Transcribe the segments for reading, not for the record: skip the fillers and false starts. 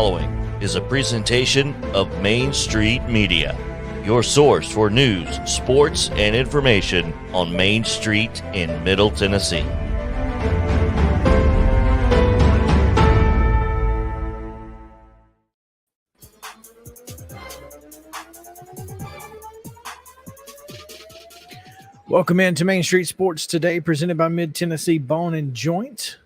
following is a presentation of Main Street Media, your source for news, sports, and information on Main Street in Middle Tennessee. Welcome into Main Street Sports Today, presented by Mid-Tennessee Bone and Joint.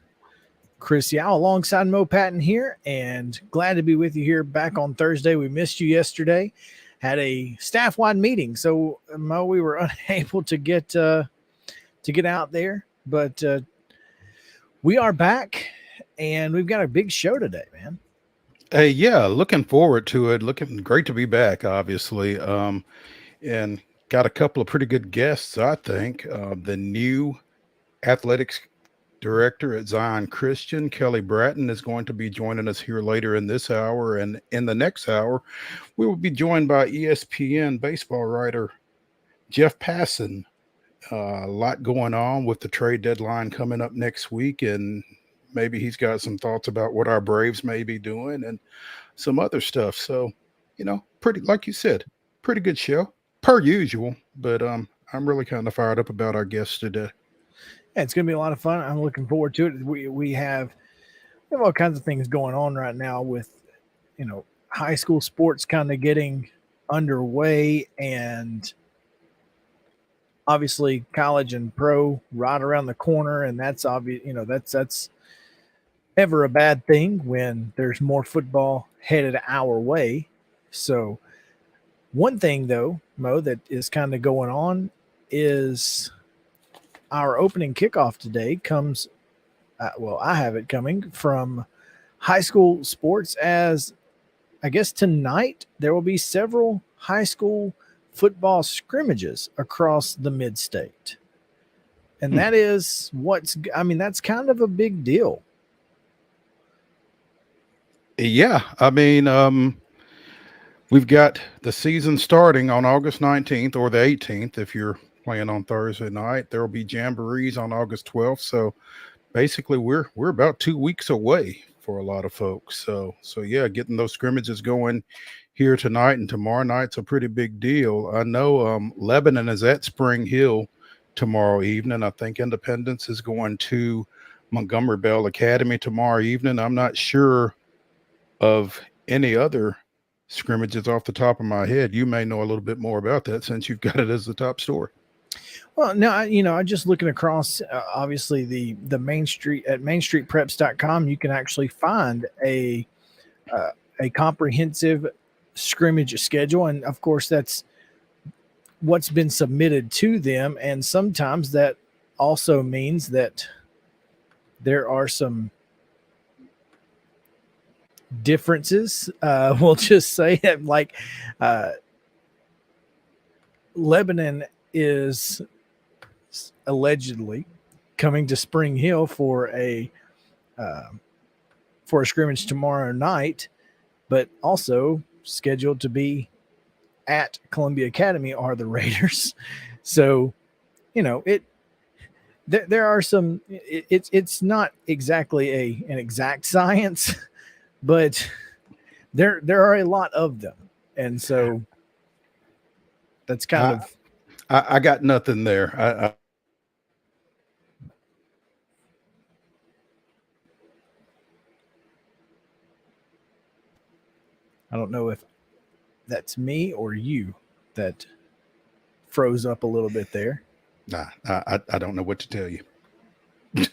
Chris Yao alongside Mo Patton here, and glad to be with you here back on Thursday. We missed you yesterday. Had a staff-wide meeting, so Mo, we were unable to get out there, but we are back, and we've got a big show today, man. Hey, yeah, looking forward to it. Looking great to be back, obviously, and got a couple of pretty good guests, I think. The new athletics director at Zion Christian, Kelly Bratton, is going to be joining us here later in this hour. And in the next hour, we will be joined by ESPN baseball writer Jeff PASSAN. A lot going on with the trade deadline coming up next week, and maybe he's got some thoughts about what our Braves may be doing and some other stuff. So, pretty, like you said, pretty good show per usual, but I'm really kind of fired up about our guests today. Yeah, it's going to be a lot of fun. I'm looking forward to it. We have all kinds of things going on right now with, high school sports kind of getting underway, and obviously college and pro right around the corner. And that's obvious, that's ever a bad thing when there's more football headed our way. So one thing though, Mo, that is kind of going on is our opening kickoff today comes, I have it coming from high school sports, as I guess tonight there will be several high school football scrimmages across the mid-state. And that is that's kind of a big deal. Yeah. We've got the season starting on August 19th or the 18th. If you're playing on Thursday night, there will be jamborees on August 12th. So basically we're about 2 weeks away for a lot of folks. So yeah, getting those scrimmages going here tonight and tomorrow night's a pretty big deal. I know Lebanon is at Spring Hill tomorrow evening. I think Independence is going to Montgomery Bell Academy tomorrow evening. I'm not sure of any other scrimmages off the top of my head. You may know a little bit more about that since you've got it as the top story. Well, no, I'm just looking across, obviously the Main Street at mainstreetpreps.com, you can actually find a comprehensive scrimmage schedule. And of course that's what's been submitted to them. And sometimes that also means that there are some differences. We'll just say that, like, Lebanon is allegedly coming to Spring Hill for a scrimmage tomorrow night, but also scheduled to be at Columbia Academy are the Raiders. So, there are some. It's not exactly an exact science, but there are a lot of them, and so that's kind of. I got nothing there. I don't know if that's me or you that froze up a little bit there. Nah, I don't know what to tell you. There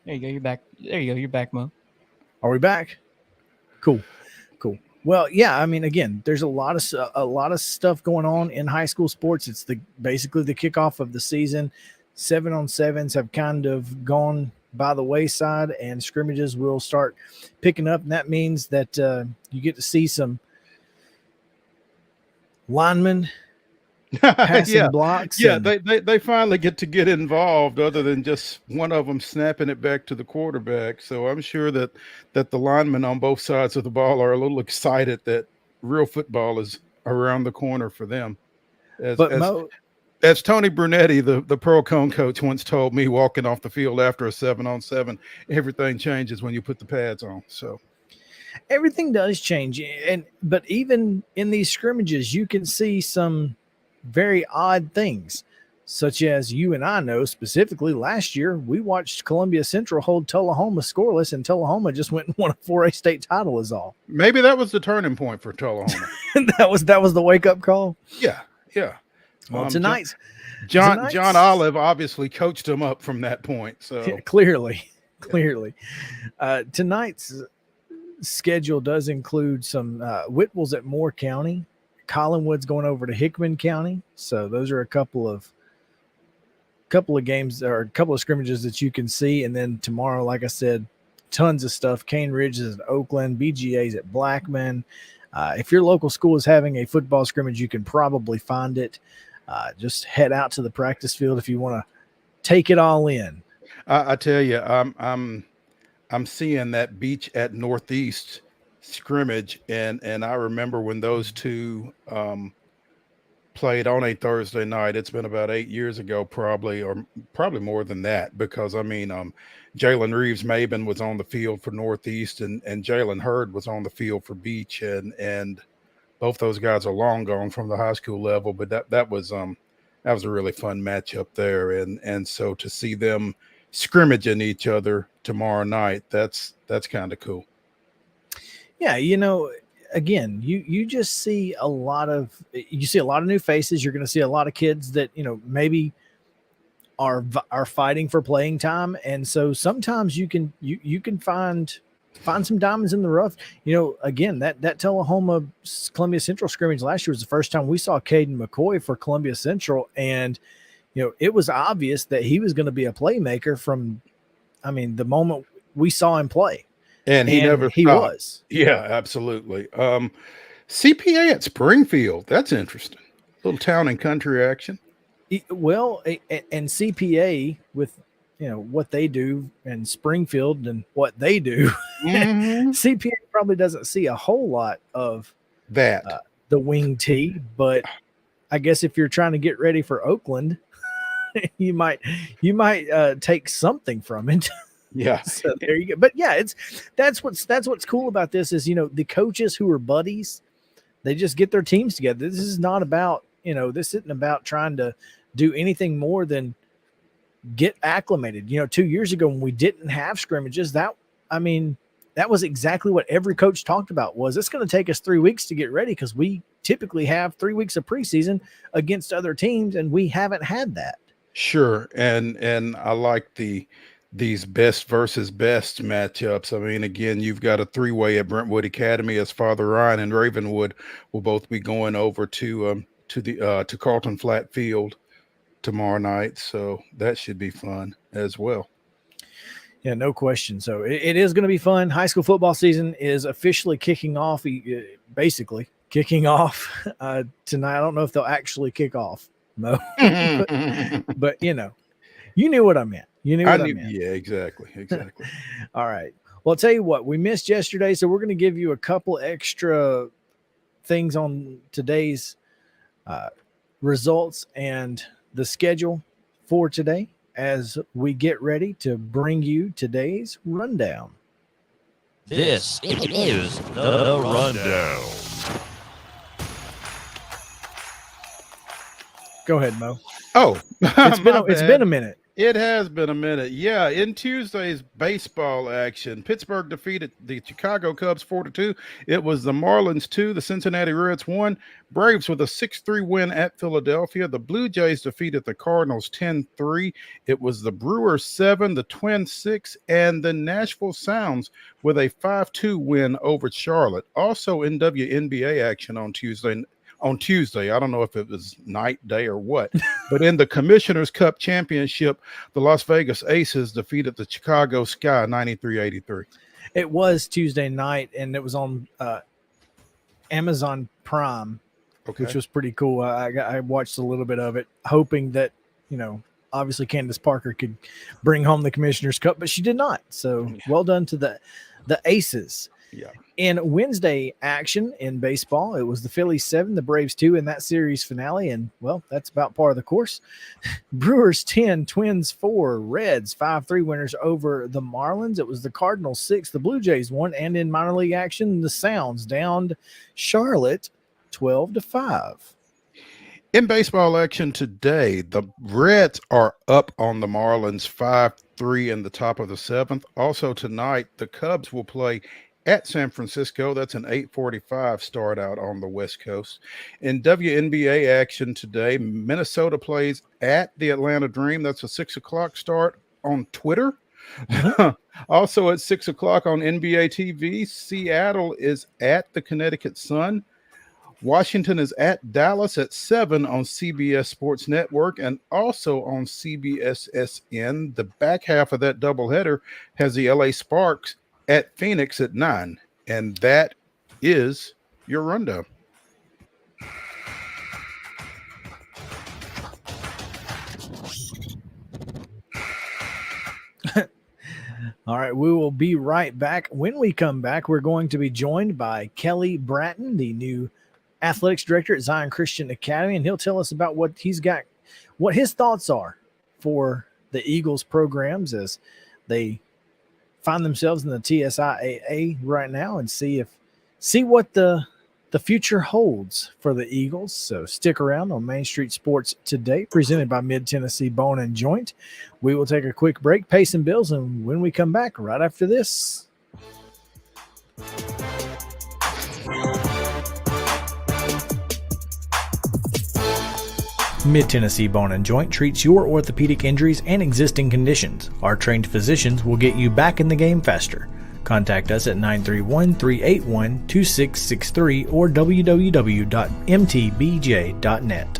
you go. You're back. There you go. You're back, Mo. Are we back? Cool. Well, yeah. Again, there's a lot of stuff going on in high school sports. It's basically the kickoff of the season. 7-on-7s have kind of gone by the wayside, and scrimmages will start picking up. And that means that you get to see some linemen passing blocks. Yeah, they finally get involved, other than just one of them snapping it back to the quarterback. So I'm sure that the linemen on both sides of the ball are a little excited that real football is around the corner for them. As Tony Brunetti, the Pearl Cone coach, once told me, walking off the field after a 7-on-7, everything changes when you put the pads on. So everything does change, but even in these scrimmages, you can see some very odd things, such as you and I know specifically last year we watched Columbia Central hold Tullahoma scoreless, and Tullahoma just went and won a 4A state title. Is all. Maybe that was the turning point for Tullahoma. that was the wake up call. Yeah. Well, tonight's John Olive obviously coached him up from that point. So yeah, clearly. Tonight's schedule does include some Whitwell's at Moore County, Collinwood's going over to Hickman County. So those are a couple of games or a couple of scrimmages that you can see. And then tomorrow, like I said, tons of stuff. Cane Ridge is at Oakland, BGA's at Blackman. If your local school is having a football scrimmage, you can probably find it. Just head out to the practice field if you want to take it all in. I tell you, I'm seeing that Beach at Northeast scrimmage, and I remember when those two played on a Thursday night. It's been about 8 years ago, probably more than that, because Jalen Reeves-Maben was on the field for Northeast, and Jalen Hurd was on the field for Beach, and both those guys are long gone from the high school level, but that was a really fun matchup there, and so to see them scrimmaging each other tomorrow night, that's kind of cool. Yeah, again, you just see a lot of new faces. You're going to see a lot of kids that maybe are fighting for playing time, and so sometimes you can find some diamonds in the rough. Again, that Tullahoma Columbia Central scrimmage last year was the first time we saw Caden McCoy for Columbia Central, and it was obvious that he was going to be a playmaker from, the moment we saw him play. And he was. Yeah, absolutely. CPA at Springfield. That's interesting. Little town and country action. Well, and CPA with what they do, and Springfield and what they do. Mm-hmm. CPA probably doesn't see a whole lot of that the wing tee, but I guess if you're trying to get ready for Oakland, you might take something from it. Yeah. So there you go. But yeah, that's what's cool about this is, the coaches who are buddies, they just get their teams together. This is not about, this isn't about trying to do anything more than get acclimated. 2 years ago when we didn't have scrimmages, that was exactly what every coach talked about, was it's going to take us 3 weeks to get ready, because we typically have 3 weeks of preseason against other teams, and we haven't had that. Sure. And I like these best versus best matchups. Again, you've got a 3-way at Brentwood Academy, as Father Ryan and Ravenwood will both be going over to Carlton Flat Field tomorrow night. So that should be fun as well. Yeah, no question. So it is going to be fun. High school football season is officially kicking off, tonight. I don't know if they'll actually kick off, Mo. but you knew what I meant. I meant. Yeah, exactly. All right. Well, I'll tell you what, we missed yesterday, so we're going to give you a couple extra things on today's results and the schedule for today as we get ready to bring you today's rundown. This is the rundown. Go ahead, Mo. Oh, it's been a minute. It has been a minute. Yeah, in Tuesday's baseball action, Pittsburgh defeated the Chicago Cubs 4-2. It was the Marlins 2, the Cincinnati Reds 1. Braves with a 6-3 win at Philadelphia. The Blue Jays defeated the Cardinals 10-3. It was the Brewers 7, the Twins 6, and the Nashville Sounds with a 5-2 win over Charlotte. Also in WNBA action on Tuesday, I don't know if it was night, day, or what, but in the Commissioner's Cup Championship, the Las Vegas Aces defeated the Chicago Sky 93-83. It was Tuesday night, and it was on Amazon Prime, which was pretty cool. I watched a little bit of it, hoping that, obviously Candace Parker could bring home the Commissioner's Cup, but she did not. So well done to the Aces. Yeah. In Wednesday action in baseball, it was the Phillies 7, the Braves 2 in that series finale. And, well, that's about par of the course. Brewers 10, Twins 4, Reds 5-3 winners over the Marlins. It was the Cardinals 6, the Blue Jays 1. And in minor league action, the Sounds downed Charlotte 12-5. In baseball action today, the Reds are up on the Marlins 5-3 in the top of the 7th. Also tonight, the Cubs will play at San Francisco. That's an 8:45 start out on the West Coast. In WNBA action today, Minnesota plays at the Atlanta Dream. That's a 6 o'clock start on Twitter. Also at 6 o'clock on NBA TV, Seattle is at the Connecticut Sun. Washington is at Dallas at 7 on CBS Sports Network and also on CBSSN. The back half of that doubleheader has the LA Sparks at Phoenix at 9. And that is your rundown. All right, we will be right back. When we come back, we're going to be joined by Kelly Bratton, the new athletics director at Zion Christian Academy, and he'll tell us about what he's got, what his thoughts are for the Eagles programs as they find themselves in the TSIAA right now, and see what the future holds for the Eagles. So stick around on Main Street Sports Today, presented by Mid-Tennessee Bone and Joint. We will take a quick break, pay some bills, and when we come back right after this. Mid-Tennessee Bone & Joint treats your orthopedic injuries and existing conditions. Our trained physicians will get you back in the game faster. Contact us at 931-381-2663 or www.mtbj.net.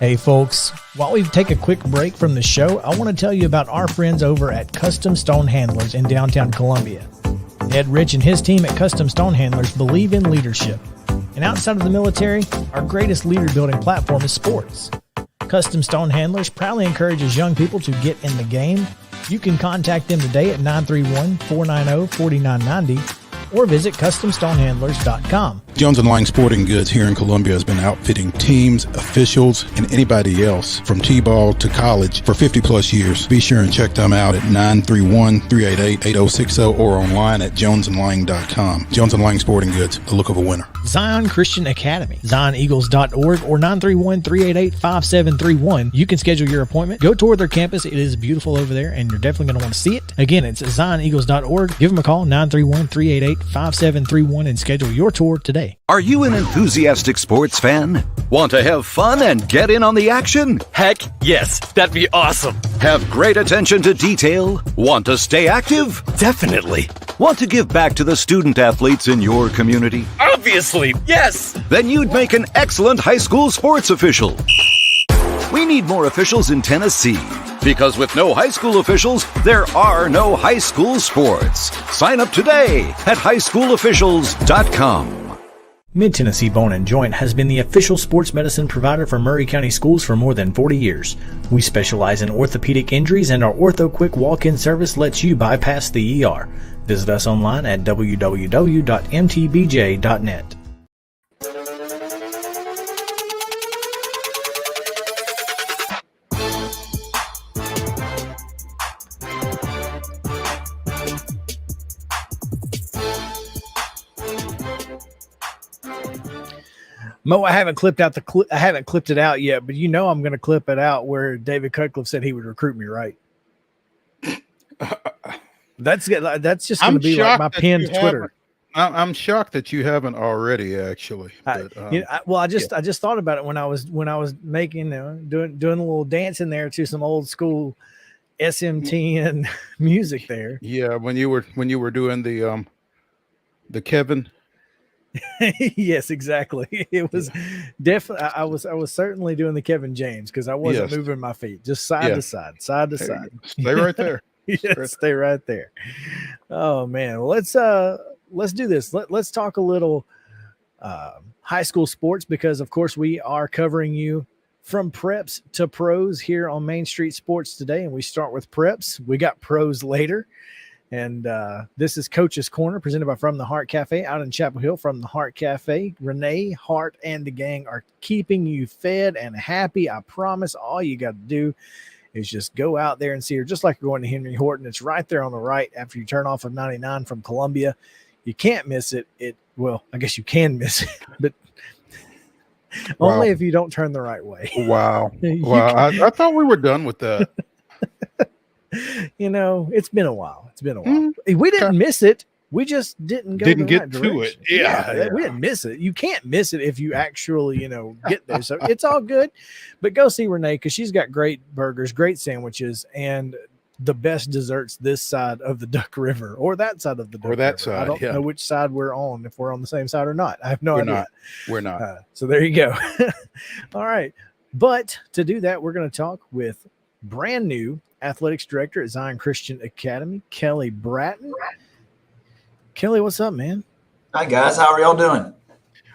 Hey folks, while we take a quick break from the show, I want to tell you about our friends over at Custom Stone Handlers in downtown Columbia. Ed Rich and his team at Custom Stone Handlers believe in leadership. And outside of the military, our greatest leader building platform is sports. Custom Stone Handlers proudly encourages young people to get in the game. You can contact them today at 931-490-4990 or visit CustomStonehandlers.com. Jones & Lang Sporting Goods here in Columbia has been outfitting teams, officials, and anybody else from T-ball to college for 50-plus years. Be sure and check them out at 931-388-8060 or online at jonesandlang.com. Jones & Lang Sporting Goods, the look of a winner. Zion Christian Academy, ZionEagles.org or 931-388-5731. You can schedule your appointment. Go tour their campus. It is beautiful over there, and you're definitely going to want to see it. Again, it's ZionEagles.org. Give them a call, 931-388-5731, and schedule your tour today. Are you an enthusiastic sports fan? Want to have fun and get in on the action? Heck yes, that'd be awesome. Have great attention to detail? Want to stay active? Definitely. Want to give back to the student athletes in your community? Obviously, yes. Then you'd make an excellent high school sports official. We need more officials in Tennessee, because with no high school officials, there are no high school sports. Sign up today at highschoolofficials.com. Mid-Tennessee Bone & Joint has been the official sports medicine provider for Murray County Schools for more than 40 years. We specialize in orthopedic injuries, and our Ortho Quick walk-in service lets you bypass the ER. Visit us online at www.mtbj.net. Mo, I haven't clipped out I haven't clipped it out yet, but you know I'm going to clip it out where David Cutcliffe said he would recruit me, right? That's just going to be like my pinned Twitter. I'm shocked that you haven't already, actually. But, I just thought about it when I was making doing a little dancing there to some old school SM10 music there. Yeah, when you were doing the Kevin. Yes, exactly. It was definitely. I was certainly doing the Kevin James because I wasn't moving my feet, just side to side. Stay right there. Yes, stay right there. Oh man, well, let's do this. Let's talk a little high school sports, because of course we are covering you from preps to pros here on Main Street Sports today. And we start with preps. We got pros later. And this is Coach's Corner, presented by From the Heart Cafe out in Chapel Hill. From the Heart Cafe, Renee, Hart, and the gang are keeping you fed and happy. I promise. All you got to do is just go out there and see her, just like you're going to Henry Horton. It's right there on the right after you turn off of 99 from Columbia. You can't miss it. Well, I guess you can miss it, but only if you don't turn the right way. Wow. Wow. I thought we were done with that. You know, it's been a while. We didn't miss it. We just didn't go Didn't the get right to direction. it. Yeah. We didn't miss it. You can't miss it if you actually, get there. So it's all good. But go see Renee, because she's got great burgers, great sandwiches, and the best desserts this side of the Duck River, or that side of the Duck River. I don't know which side we're on, if we're on the same side or not. I have no idea. We're not. So there you go. All right. But to do that, we're going to talk with brand new athletics director at Zion Christian Academy, Kelly Bratton. Kelly, what's up, man? Hi, guys. How are y'all doing?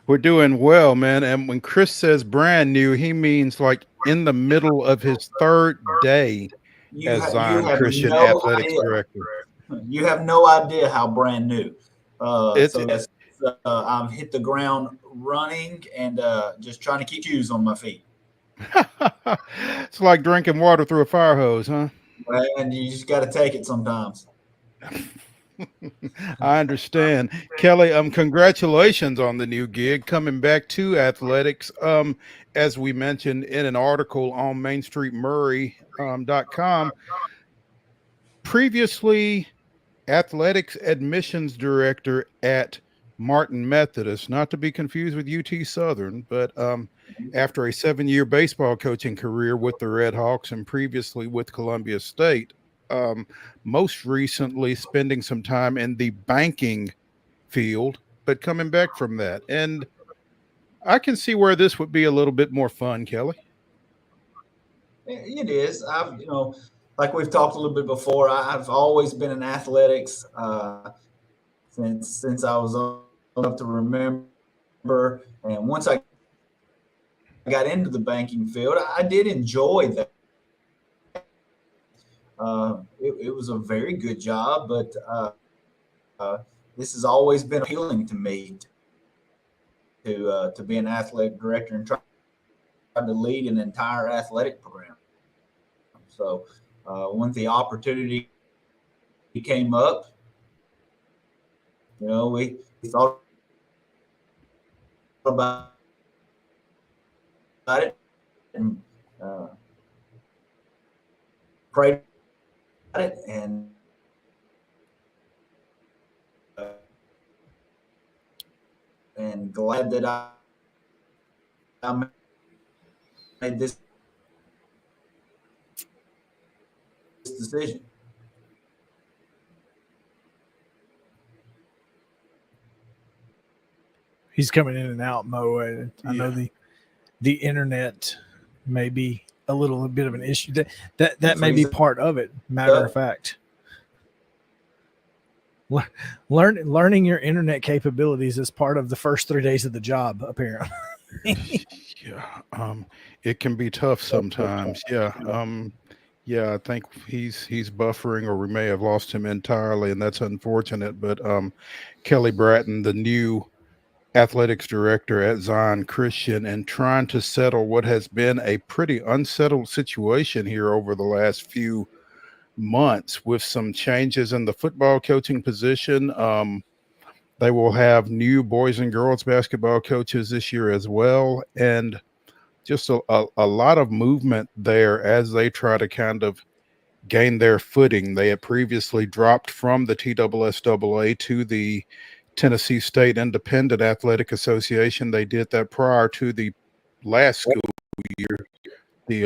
We're doing well, man. And when Chris says brand new, he means like in the middle of his third day as Zion Christian athletics director. You have no idea how brand new. I've hit the ground running and just trying to keep shoes on my feet. It's like drinking water through a fire hose, huh? And you just got to take it sometimes. I understand. Kelly, congratulations on the new gig, coming back to athletics. As we mentioned in an article on mainstreetmurray.com, previously athletics admissions director at Martin Methodist, not to be confused with UT Southern, but after a 7-year baseball coaching career with the Red Hawks and previously with Columbia State, most recently spending some time in the banking field, but coming back from that. And I can see where this would be a little bit more fun, Kelly. It is. Like we've talked a little bit before, I've always been in athletics since I was old enough to remember. And once I got into the banking field, I did enjoy that. It was a very good job, but this has always been appealing to me to be an athletic director and try to lead an entire athletic program. So when the opportunity came up, we thought about it and prayed about it, and glad that I made this decision. He's coming in and out, Mo. I know the internet may be a little bit of an issue. That may be part of it. Matter of fact, learning your internet capabilities is part of the first 3 days of the job, apparently. Yeah, it can be tough sometimes. Yeah, I think he's buffering, or we may have lost him entirely, and that's unfortunate. But Kelly Bratton, the new athletics director at Zion Christian, and trying to settle what has been a pretty unsettled situation here over the last few months with some changes in the football coaching position. They will have new boys and girls basketball coaches this year as well, and just a lot of movement there as they try to kind of gain their footing. They had previously dropped from the TSSAA to the Tennessee State Independent Athletic Association. They did that prior to the last school year, the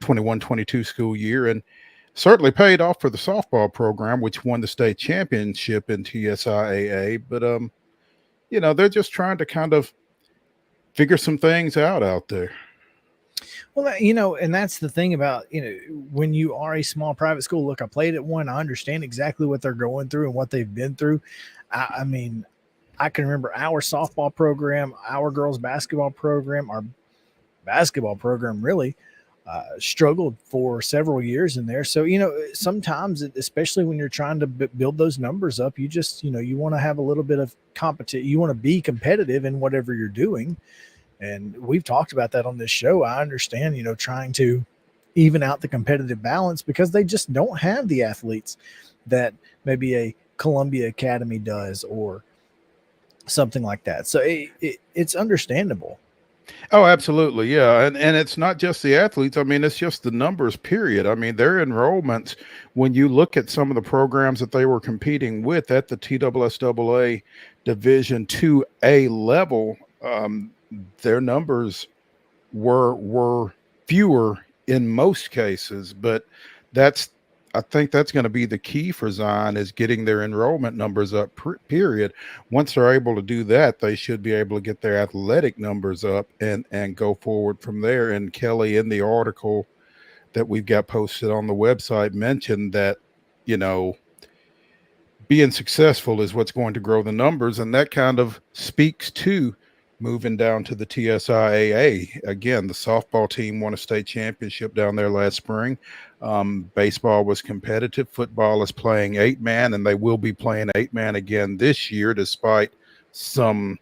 21-22 school year, and certainly paid off for the softball program, which won the state championship in TSIAA. But they're just trying to kind of figure some things out there. Well, and that's the thing about, when you are a small private school. Look, I played at one. I understand exactly what they're going through and what they've been through. I mean, I can remember our softball program, our girls basketball program, our basketball program really struggled for several years in there. So, sometimes, especially when you're trying to build those numbers up, you just, you want to have a little bit of you want to be competitive in whatever you're doing. And we've talked about that on this show. I understand, trying to even out the competitive balance because they just don't have the athletes that maybe a Columbia Academy does or something like that. So it's understandable. Oh, absolutely. Yeah. And it's not just the athletes. I mean, it's just the numbers, period. I mean, their enrollments, when you look at some of the programs that they were competing with at the TSSAA Division 2A level, their numbers were fewer in most cases, but I think that's going to be the key for Zion is getting their enrollment numbers up, period. Once they're able to do that, they should be able to get their athletic numbers up and go forward from there. And Kelly, in the article that we've got posted on the website, mentioned that, being successful is what's going to grow the numbers. And that kind of speaks to moving down to the TSIAA. Again, the softball team won a state championship down there last spring. Baseball was competitive. Football is playing 8-man, and they will be playing 8-man again this year, despite some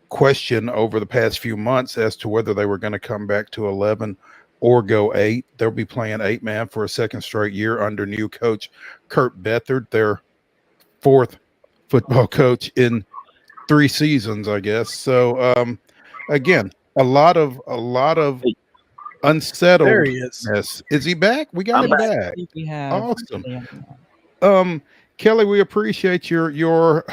question over the past few months as to whether they were going to come back to 11 or go 8. They'll be playing 8-man for a second straight year under new coach Kurt Bethard, their fourth football coach in 3 seasons, I guess. So again, a lot of unsettled. There he is. Yes. Is he back? We got him back. We have Awesome. Kelly, we appreciate your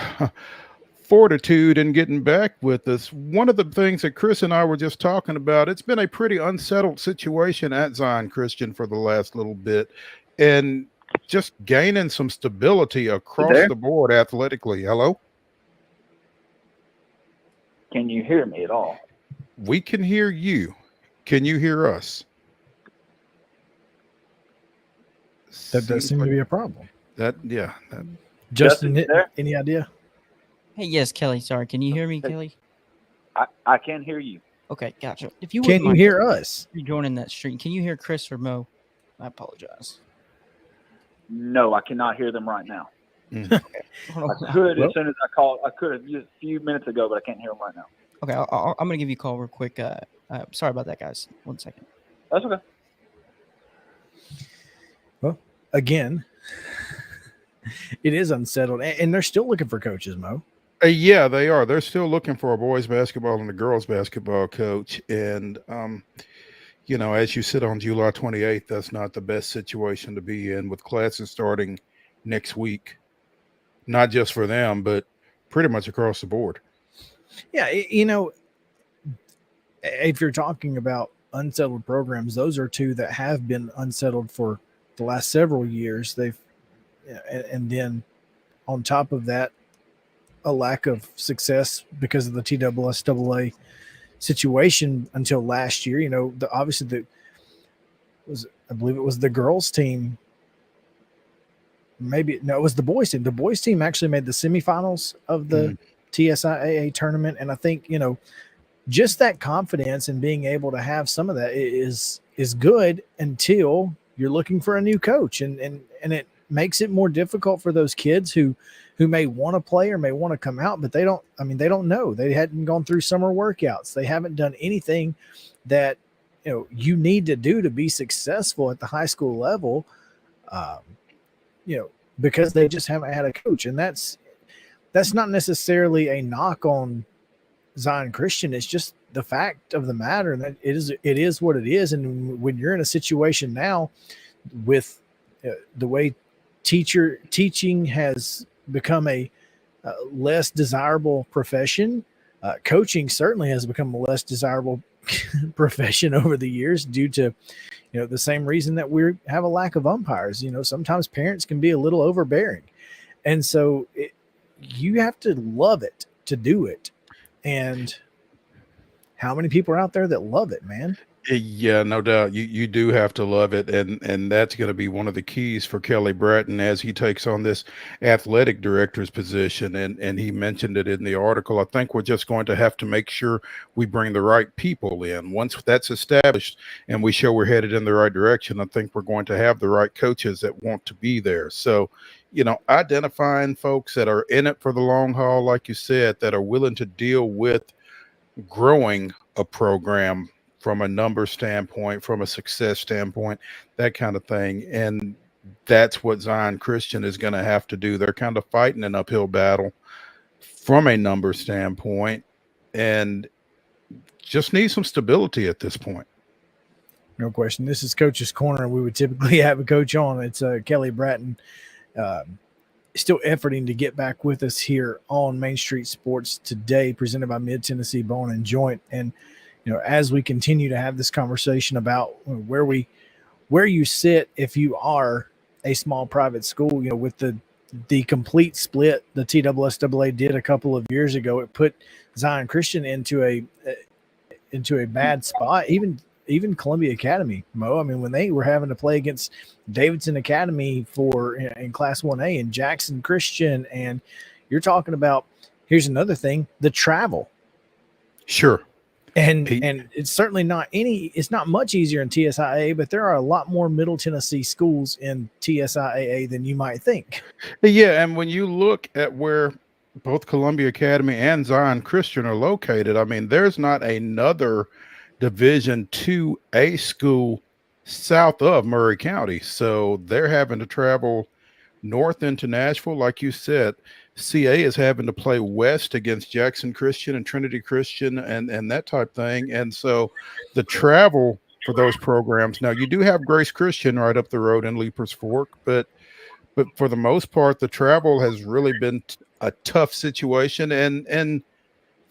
fortitude in getting back with us. One of the things that Chris and I were just talking about, it's been a pretty unsettled situation at Zion Christian for the last little bit, and just gaining some stability across the board athletically. Hello? Can you hear me at all? We can hear you. Can you hear us? That does seem to be a problem. Justin, any idea? Hey, yes, Kelly. Sorry, can you hear me, Kelly? I can hear you. Okay, gotcha. If you can you hear us? Joining that stream, can you hear Chris or Mo? I apologize. No, I cannot hear them right now. Okay. I could as soon as I called. I could have just a few minutes ago, but I can't hear them right now. Okay, I'm going to give you a call real quick. Sorry about that, guys. 1 second. That's okay. Well, again, it is unsettled, and they're still looking for coaches, Mo. Yeah, they are. They're still looking for a boys basketball and a girls basketball coach. And, as you sit on July 28th, that's not the best situation to be in with classes starting next week. Not just for them, but pretty much across the board. Yeah, if you're talking about unsettled programs, those are two that have been unsettled for the last several years. And then on top of that, a lack of success because of the TSSAA situation until last year. I believe it was the girls team. It was the boys team. The boys team actually made the semifinals of the TSIAA tournament. And I think, just that confidence and being able to have some of that is good until you're looking for a new coach. And it makes it more difficult for those kids who may want to play or may want to come out, but they don't know. They hadn't gone through summer workouts. They haven't done anything that, you need to do to be successful at the high school level, because they just haven't had a coach. And that's not necessarily a knock on Zion Christian. It's just the fact of the matter that it is what it is. And when you're in a situation now with the way teaching has become a less desirable profession, coaching certainly has become a less desirable profession over the years due to the same reason that we have a lack of umpires. Sometimes parents can be a little overbearing, and so you have to love it to do it. And how many people are out there that love it, man? Yeah, no doubt. You do have to love it, and that's going to be one of the keys for Kelly Bratton as he takes on this athletic director's position. And he mentioned it in the article. I think we're just going to have to make sure we bring the right people in. Once that's established and we show we're headed in the right direction, I think we're going to have the right coaches that want to be there. So, identifying folks that are in it for the long haul, like you said, that are willing to deal with growing a program from a number standpoint, from a success standpoint, that kind of thing. And that's what Zion Christian is going to have to do. They're kind of fighting an uphill battle from a number standpoint and just need some stability at this point. No question. This is Coach's Corner. We would typically have a coach on. It's Kelly Bratton, still efforting to get back with us here on Main Street Sports today, presented by Mid-Tennessee Bone and Joint. And as we continue to have this conversation about where you sit if you are a small private school, with the complete split the TSSAA did a couple of years ago, it put Zion Christian into a bad spot. Even Columbia Academy, Mo. I mean, when they were having to play against Davidson Academy in Class 1A and Jackson Christian, and you're talking about, here's another thing, the travel. Sure. And it's certainly it's not much easier in TSIAA, but there are a lot more Middle Tennessee schools in TSIAA than you might think. Yeah, and when you look at where both Columbia Academy and Zion Christian are located, I mean, there's not another Division IIA school south of Murray County. So they're having to travel north into Nashville. Like you said, CA is having to play west against Jackson Christian and Trinity Christian and that type thing. And so the travel for those programs, now you do have Grace Christian right up the road in Leapers Fork, but for the most part, the travel has really been a tough situation. And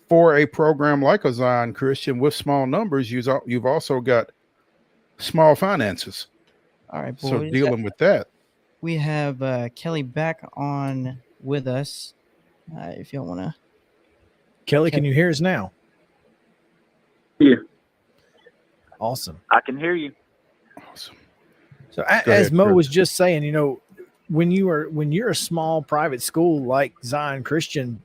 for a program like a Zion Christian with small numbers, you've also got small finances. All right, boys. So dealing with that. We have Kelly back on with us. If y'all want to. Kelly, can you hear us now? Yeah. Awesome. I can hear you. Awesome. So as Mo was just saying, when you're a small private school like Zion Christian,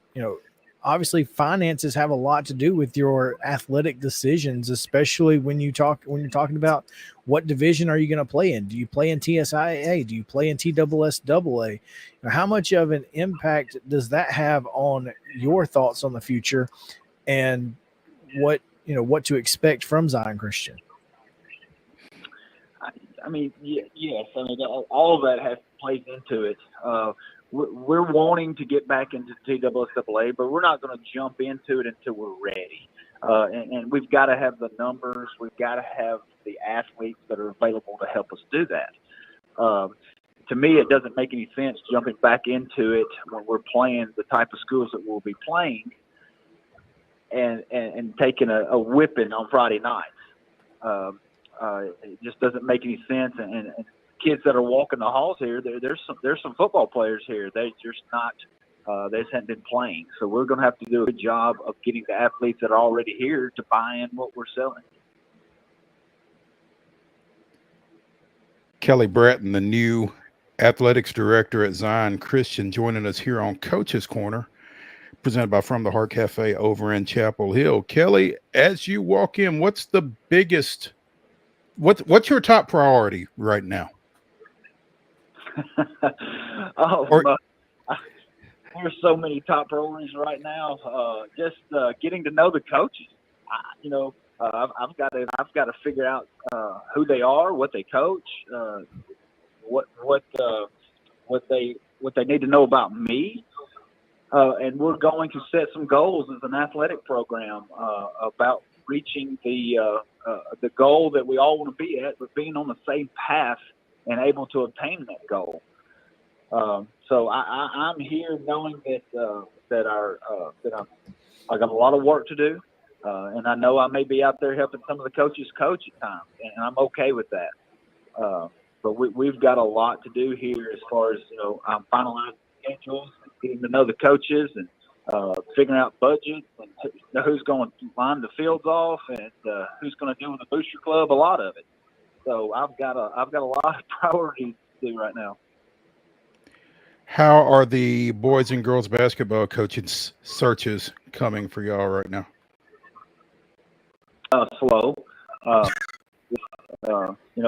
obviously finances have a lot to do with your athletic decisions, especially when you're talking about what division are you going to play in? Do you play in TSIAA? Do you play in TSSAA? How much of an impact does that have on your thoughts on the future and what to expect from Zion Christian? I mean, yes. I mean, all of that plays into it. We're wanting to get back into TSSAA, but we're not going to jump into it until we're ready. And we've got to have the numbers. We've got to have the athletes that are available to help us do that. To me, it doesn't make any sense jumping back into it when we're playing the type of schools that we'll be playing and taking a whipping on Friday nights. It just doesn't make any sense. And kids that are walking the halls here, there's some football players here. They just haven't been playing. So we're going to have to do a good job of getting the athletes that are already here to buy in what we're selling. Kelly Bratton, the new athletics director at Zion Christian, joining us here on Coach's Corner, presented by From the Heart Cafe over in Chapel Hill. Kelly, as you walk in, what's the biggest – what's your top priority right now? There's so many top priorities right now. Just getting to know the coaches. I've got to figure out who they are, what they coach, what they need to know about me, and we're going to set some goals as an athletic program about reaching the goal that we all want to be at, but being on the same path and able to obtain that goal. So I'm here knowing that I got a lot of work to do, and I know I may be out there helping some of the coaches coach at times, and I'm okay with that. But we've got a lot to do here as far as I'm finalizing schedules, getting to know the coaches, and figuring out budgets and who's going to line the fields off and who's going to do with the booster club, a lot of it. So I've got a lot of priorities to do right now. How are the boys and girls basketball coaching searches coming for y'all right now? Slow.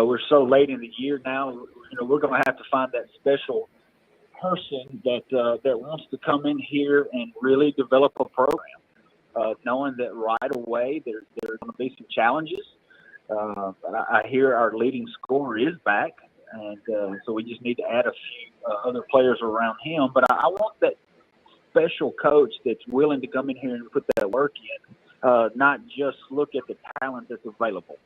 We're so late in the year now. We're going to have to find that special person that wants to come in here and really develop a program, knowing that right away there are going to be some challenges. I hear our leading scorer is back, and so we just need to add a few other players around him. But I want that special coach that's willing to come in here and put that work in, not just look at the talent that's available.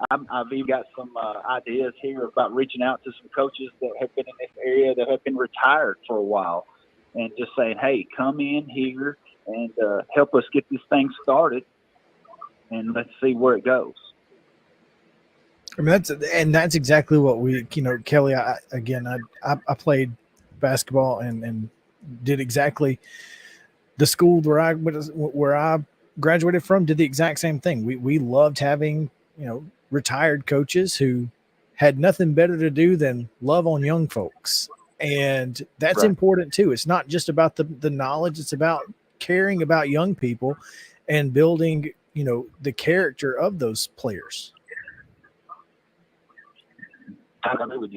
I've even got some ideas here about reaching out to some coaches that have been in this area that have been retired for a while, and just saying, hey, come in here and help us get this thing started, and let's see where it goes. I mean, that's exactly what we, Kelly, I played basketball and did exactly the school where I graduated from, did the exact same thing. We loved having, retired coaches who had nothing better to do than love on young folks. And that's right. Important too. It's not just about the knowledge. It's about caring about young people and building, the character of those players. I agree with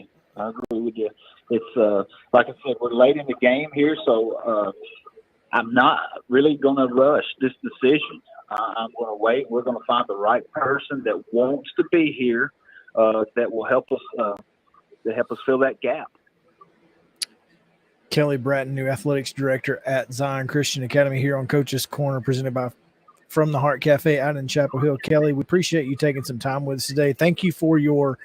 you. It's like I said, we're late in the game here, so I'm not really going to rush this decision. I'm going to wait. We're going to find the right person that wants to be here, that will help us fill that gap. Kelly Bratton, new athletics director at Zion Christian Academy, here on Coach's Corner, presented by From the Heart Cafe out in Chapel Hill. Kelly, we appreciate you taking some time with us today. Thank you for your,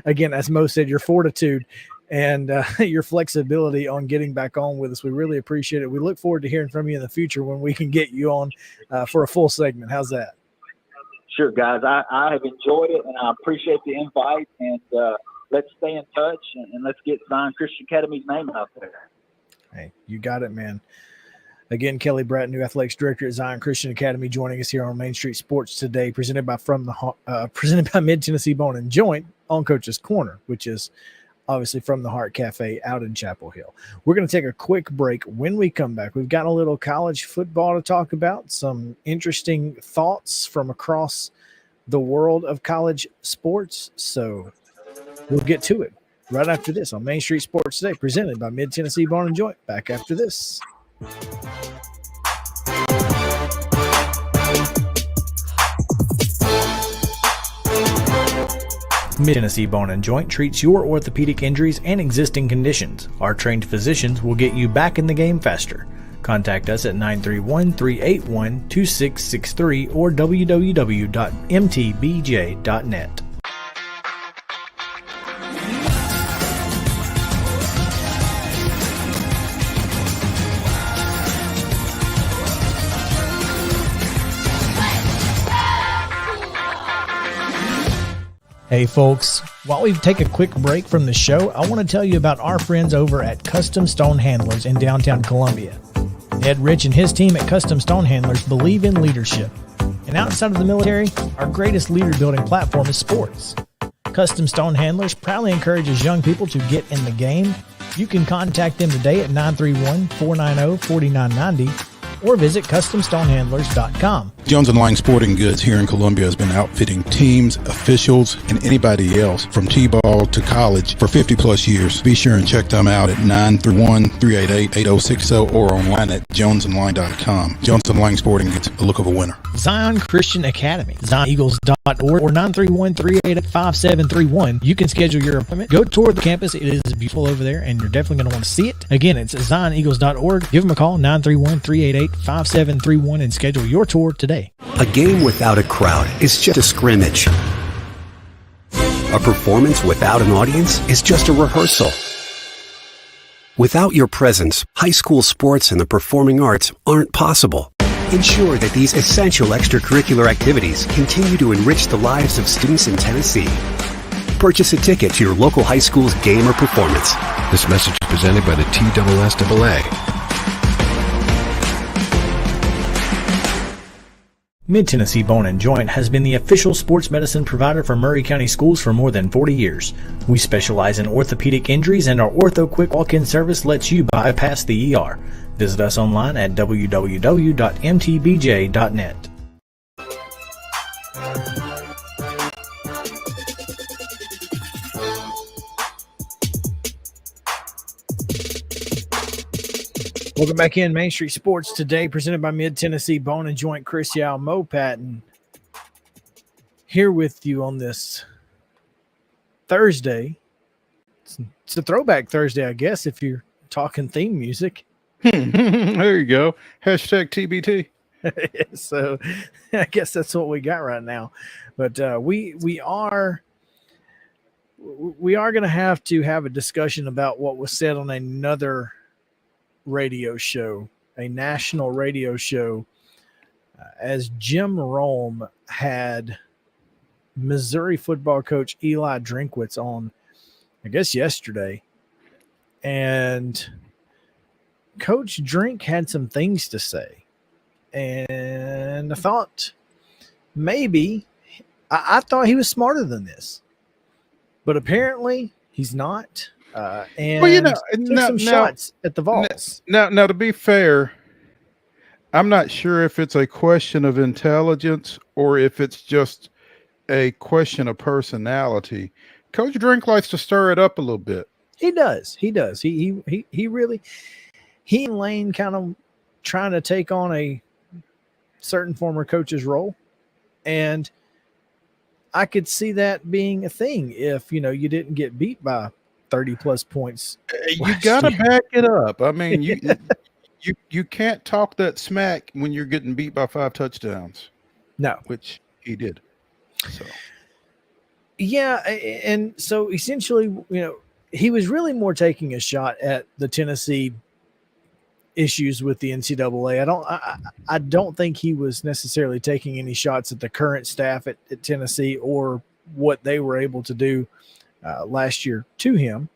again, as Mo said, your fortitude and your flexibility on getting back on with us. We really appreciate it. We look forward to hearing from you in the future when we can get you on for a full segment. How's that? Sure, guys. I have enjoyed it, and I appreciate the invite. And let's stay in touch, and let's get Zion Christian Academy's name out there. Hey, you got it, man. Again, Kelly Bratton, new athletics director at Zion Christian Academy, joining us here on Main Street Sports today, presented by Mid-Tennessee Bone and Joint on Coach's Corner, which is obviously From the Heart Cafe out in Chapel Hill. We're going to take a quick break. When we come back, we've got a little college football to talk about, some interesting thoughts from across the world of college sports. So we'll get to it right after this on Main Street Sports today, presented by Mid-Tennessee Bone and Joint. Back after this. Mid-Tennessee Bone and Joint treats your orthopedic injuries and existing conditions. Our trained physicians will get you back in the game faster. Contact us at 931-381-2663 or www.mtbj.net. Hey folks, while we take a quick break from the show, I want to tell you about our friends over at Custom Stone Handlers in downtown Columbia. Ed Rich and his team at Custom Stone Handlers believe in leadership. And outside of the military, our greatest leader building platform is sports. Custom Stone Handlers proudly encourages young people to get in the game. You can contact them today at 931-490-4990 or visit CustomStonehandlers.com. Jones & Lang Sporting Goods here in Columbia has been outfitting teams, officials, and anybody else from T-ball to college for 50 plus years. Be sure and check them out at 931-388-8060 or online at jonesandlang.com. Jones & Lang Sporting Goods, a look of a winner. Zion Christian Academy, ZionEagles.org or 931-388-5731. You can schedule your appointment. Go tour the campus. It is beautiful over there, and you're definitely going to want to see it. Again, it's ZionEagles.org. Give them a call, 931-388-5731, and schedule your tour today. A game without a crowd is just a scrimmage. A performance without an audience is just a rehearsal. Without your presence, high school sports and the performing arts aren't possible. Ensure that these essential extracurricular activities continue to enrich the lives of students in Tennessee. Purchase a ticket to your local high school's game or performance. This message is presented by the TSSAA. Mid-Tennessee Bone and Joint has been the official sports medicine provider for Maury County Schools for more than 40 years. We specialize in orthopedic injuries, and our Ortho Quick Walk-In service lets you bypass the ER. Visit us online at www.mtbj.net. Welcome back in Main Street Sports today, presented by Mid-Tennessee Bone and Joint. Chris Yao, Mo Patton, here with you on this Thursday. It's a throwback Thursday, I guess, if you're talking theme music. There you go. Hashtag TBT. So I guess that's what we got right now. But we are going to have a discussion about what was said on another radio show, a national radio show, as Jim Rome had Missouri football coach Eli Drinkwitz on, I guess, yesterday. And Coach Drink had some things to say. And I thought maybe, I thought he was smarter than this. But apparently he's not. And took some shots at the Vols. Now, to be fair, I'm not sure if it's a question of intelligence or if it's just a question of personality. Coach Drink likes to stir it up a little bit. He does. He really, he and Lane kind of trying to take on a certain former coach's role, and I could see that being a thing if you didn't get beat by 30 plus points. You gotta back it up. I mean, you can't talk that smack when you're getting beat by 5 touchdowns. No, which he did. So yeah, and so essentially, he was really more taking a shot at the Tennessee issues with the NCAA. I don't think he was necessarily taking any shots at the current staff at Tennessee or what they were able to do last year to him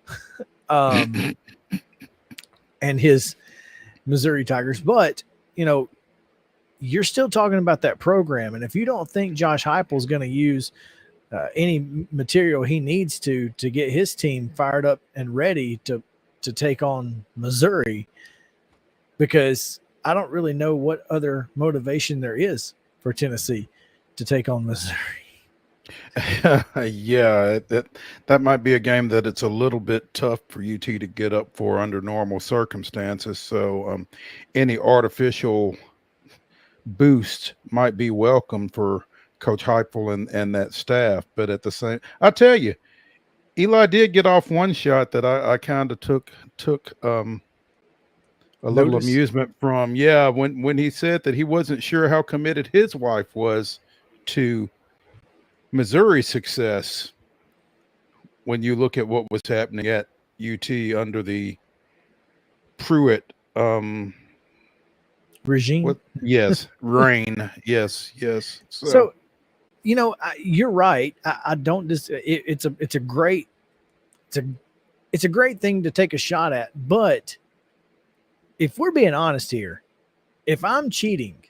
and his Missouri Tigers. But, you're still talking about that program. And if you don't think Josh Heupel is going to use any material he needs to get his team fired up and ready to take on Missouri, because I don't really know what other motivation there is for Tennessee to take on Missouri. Yeah, that might be a game that it's a little bit tough for UT to get up for under normal circumstances. So any artificial boost might be welcome for Coach Heupel and that staff. But at the same, I tell you, Eli did get off one shot that I kind of took a little amusement from. Yeah, when he said that he wasn't sure how committed his wife was to Missouri success when you look at what was happening at UT under the Pruitt regime. Yes, reign. Yes. So you're right. I don't just. It's a great thing to take a shot at. But if we're being honest here, if I'm cheating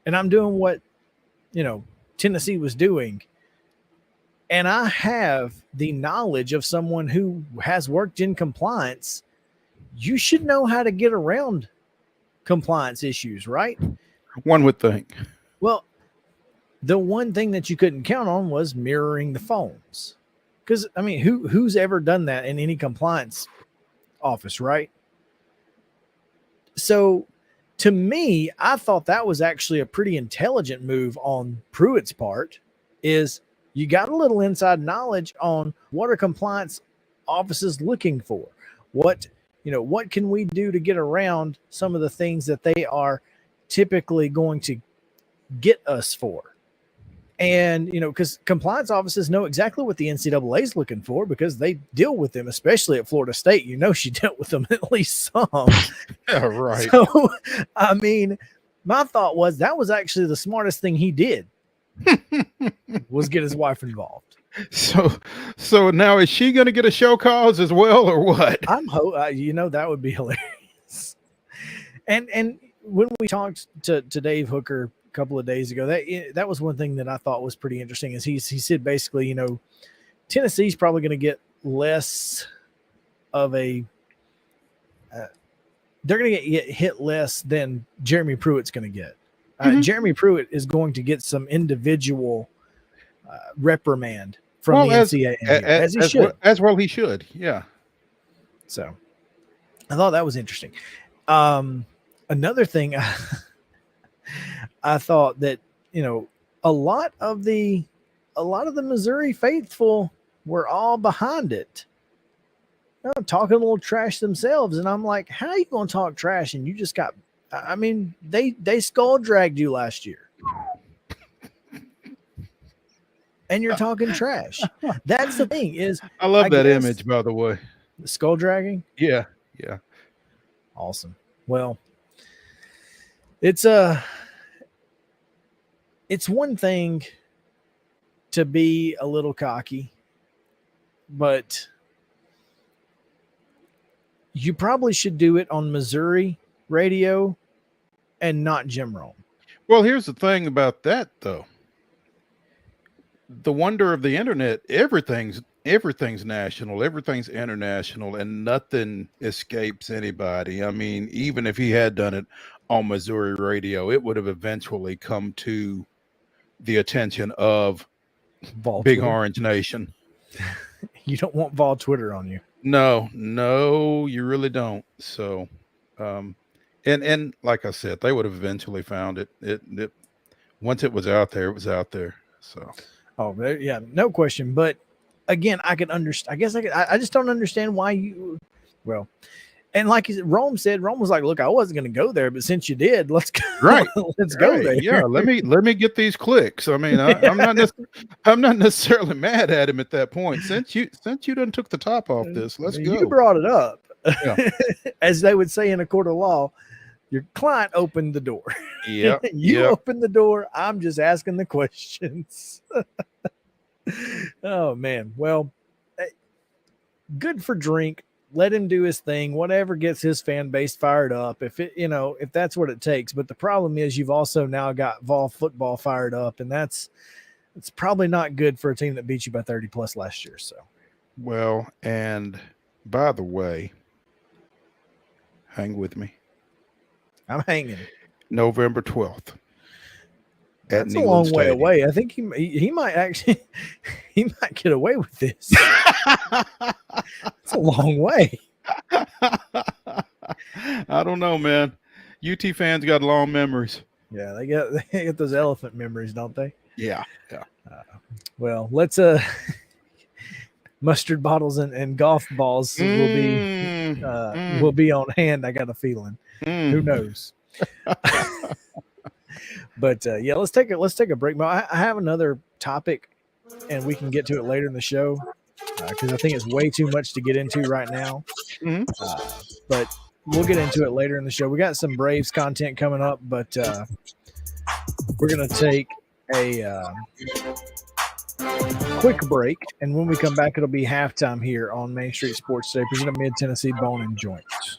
and I'm doing what Tennessee was doing, and I have the knowledge of someone who has worked in compliance, you should know how to get around compliance issues, right? One would think. Well, the one thing that you couldn't count on was mirroring the phones. Because, I mean, who's ever done that in any compliance office, right? So, to me, I thought that was actually a pretty intelligent move on Pruitt's part, is you got a little inside knowledge on what are compliance offices looking for? What can we do to get around some of the things that they are typically going to get us for? And, because compliance offices know exactly what the NCAA is looking for because they deal with them, especially at Florida State. She dealt with them at least some. Yeah, right. So, I mean, my thought was that was actually the smartest thing he did was get his wife involved. So now is she going to get a show cause as well, or what? That would be hilarious. And when we talked to Dave Hooker couple of days ago. That was one thing that I thought was pretty interesting. Is he said basically, Tennessee's probably going to get less of a. They're going to get hit less than Jeremy Pruitt's going to get. Jeremy Pruitt is going to get some individual reprimand from the NCAA, as he should. As well he should, yeah. So I thought that was interesting. Another thing I thought that, a lot of the Missouri faithful were all behind it. Talking a little trash themselves. And I'm like, how are you going to talk trash? And you just got, they skull dragged you last year. And you're talking trash. That's the thing is. I love that image, by the way. The skull dragging? Yeah. Awesome. Well, it's one thing to be a little cocky, but you probably should do it on Missouri radio and not Jim Rome. Well, here's the thing about that, though. The wonder of the internet, everything's national, everything's international, and nothing escapes anybody. I mean, even if he had done it on Missouri radio, it would have eventually come to the attention of Vol Big Twitter. Orange Nation. You don't want Vol Twitter on you. No, you really don't. So, and like I said, they would have eventually found it. It once it was out there, it was out there. So, yeah, no question. But again, I could understand. I guess I just don't understand why you. Well, and like Rome said, Rome was like, "Look, I wasn't going to go there, but since you did, let's go. Right, let's go there. Yeah, let me get these clicks. I mean, I'm not necessarily mad at him at that point. Since you done took the top off this, let's go. You brought it up, yeah. As they would say in a court of law. Your client opened the door. Yeah, you opened the door. I'm just asking the questions. Oh man, well, good for Drink. Let him do his thing, whatever gets his fan base fired up. If that's what it takes. But the problem is you've also now got Vol football fired up, and it's probably not good for a team that beat you by 30 plus last year. So, well, and by the way, hang with me. I'm hanging. November 12th. That's a long way away. I think he might actually he might get away with this. It's a long way. I don't know, man. UT fans got long memories. Yeah, they get those elephant memories, don't they? Yeah. Well, let's mustard bottles and golf balls will be on hand. I got a feeling. Who knows? But yeah, let's take a break. I have another topic, and we can get to it later in the show because I think it's way too much to get into right now. But we'll get into it later in the show. We got some Braves content coming up, but we're gonna take a quick break, and when we come back, it'll be halftime here on Main Street Sports Today, presented by Mid-Tennessee Bone and Joints.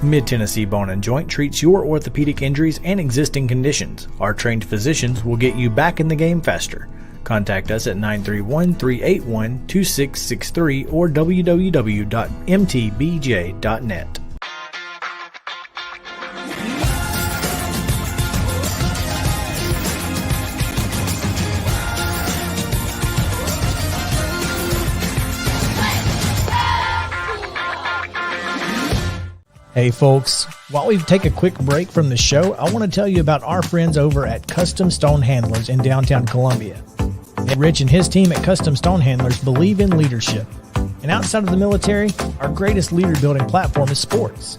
Mid-Tennessee Bone and Joint treats your orthopedic injuries and existing conditions. Our trained physicians will get you back in the game faster. Contact us at 931-381-2663 or www.mtbj.net. Hey folks, while we take a quick break from the show, I want to tell you about our friends over at Custom Stone Handlers in downtown Columbia. Rich and his team at Custom Stone Handlers believe in leadership. And outside of the military, our greatest leader building platform is sports.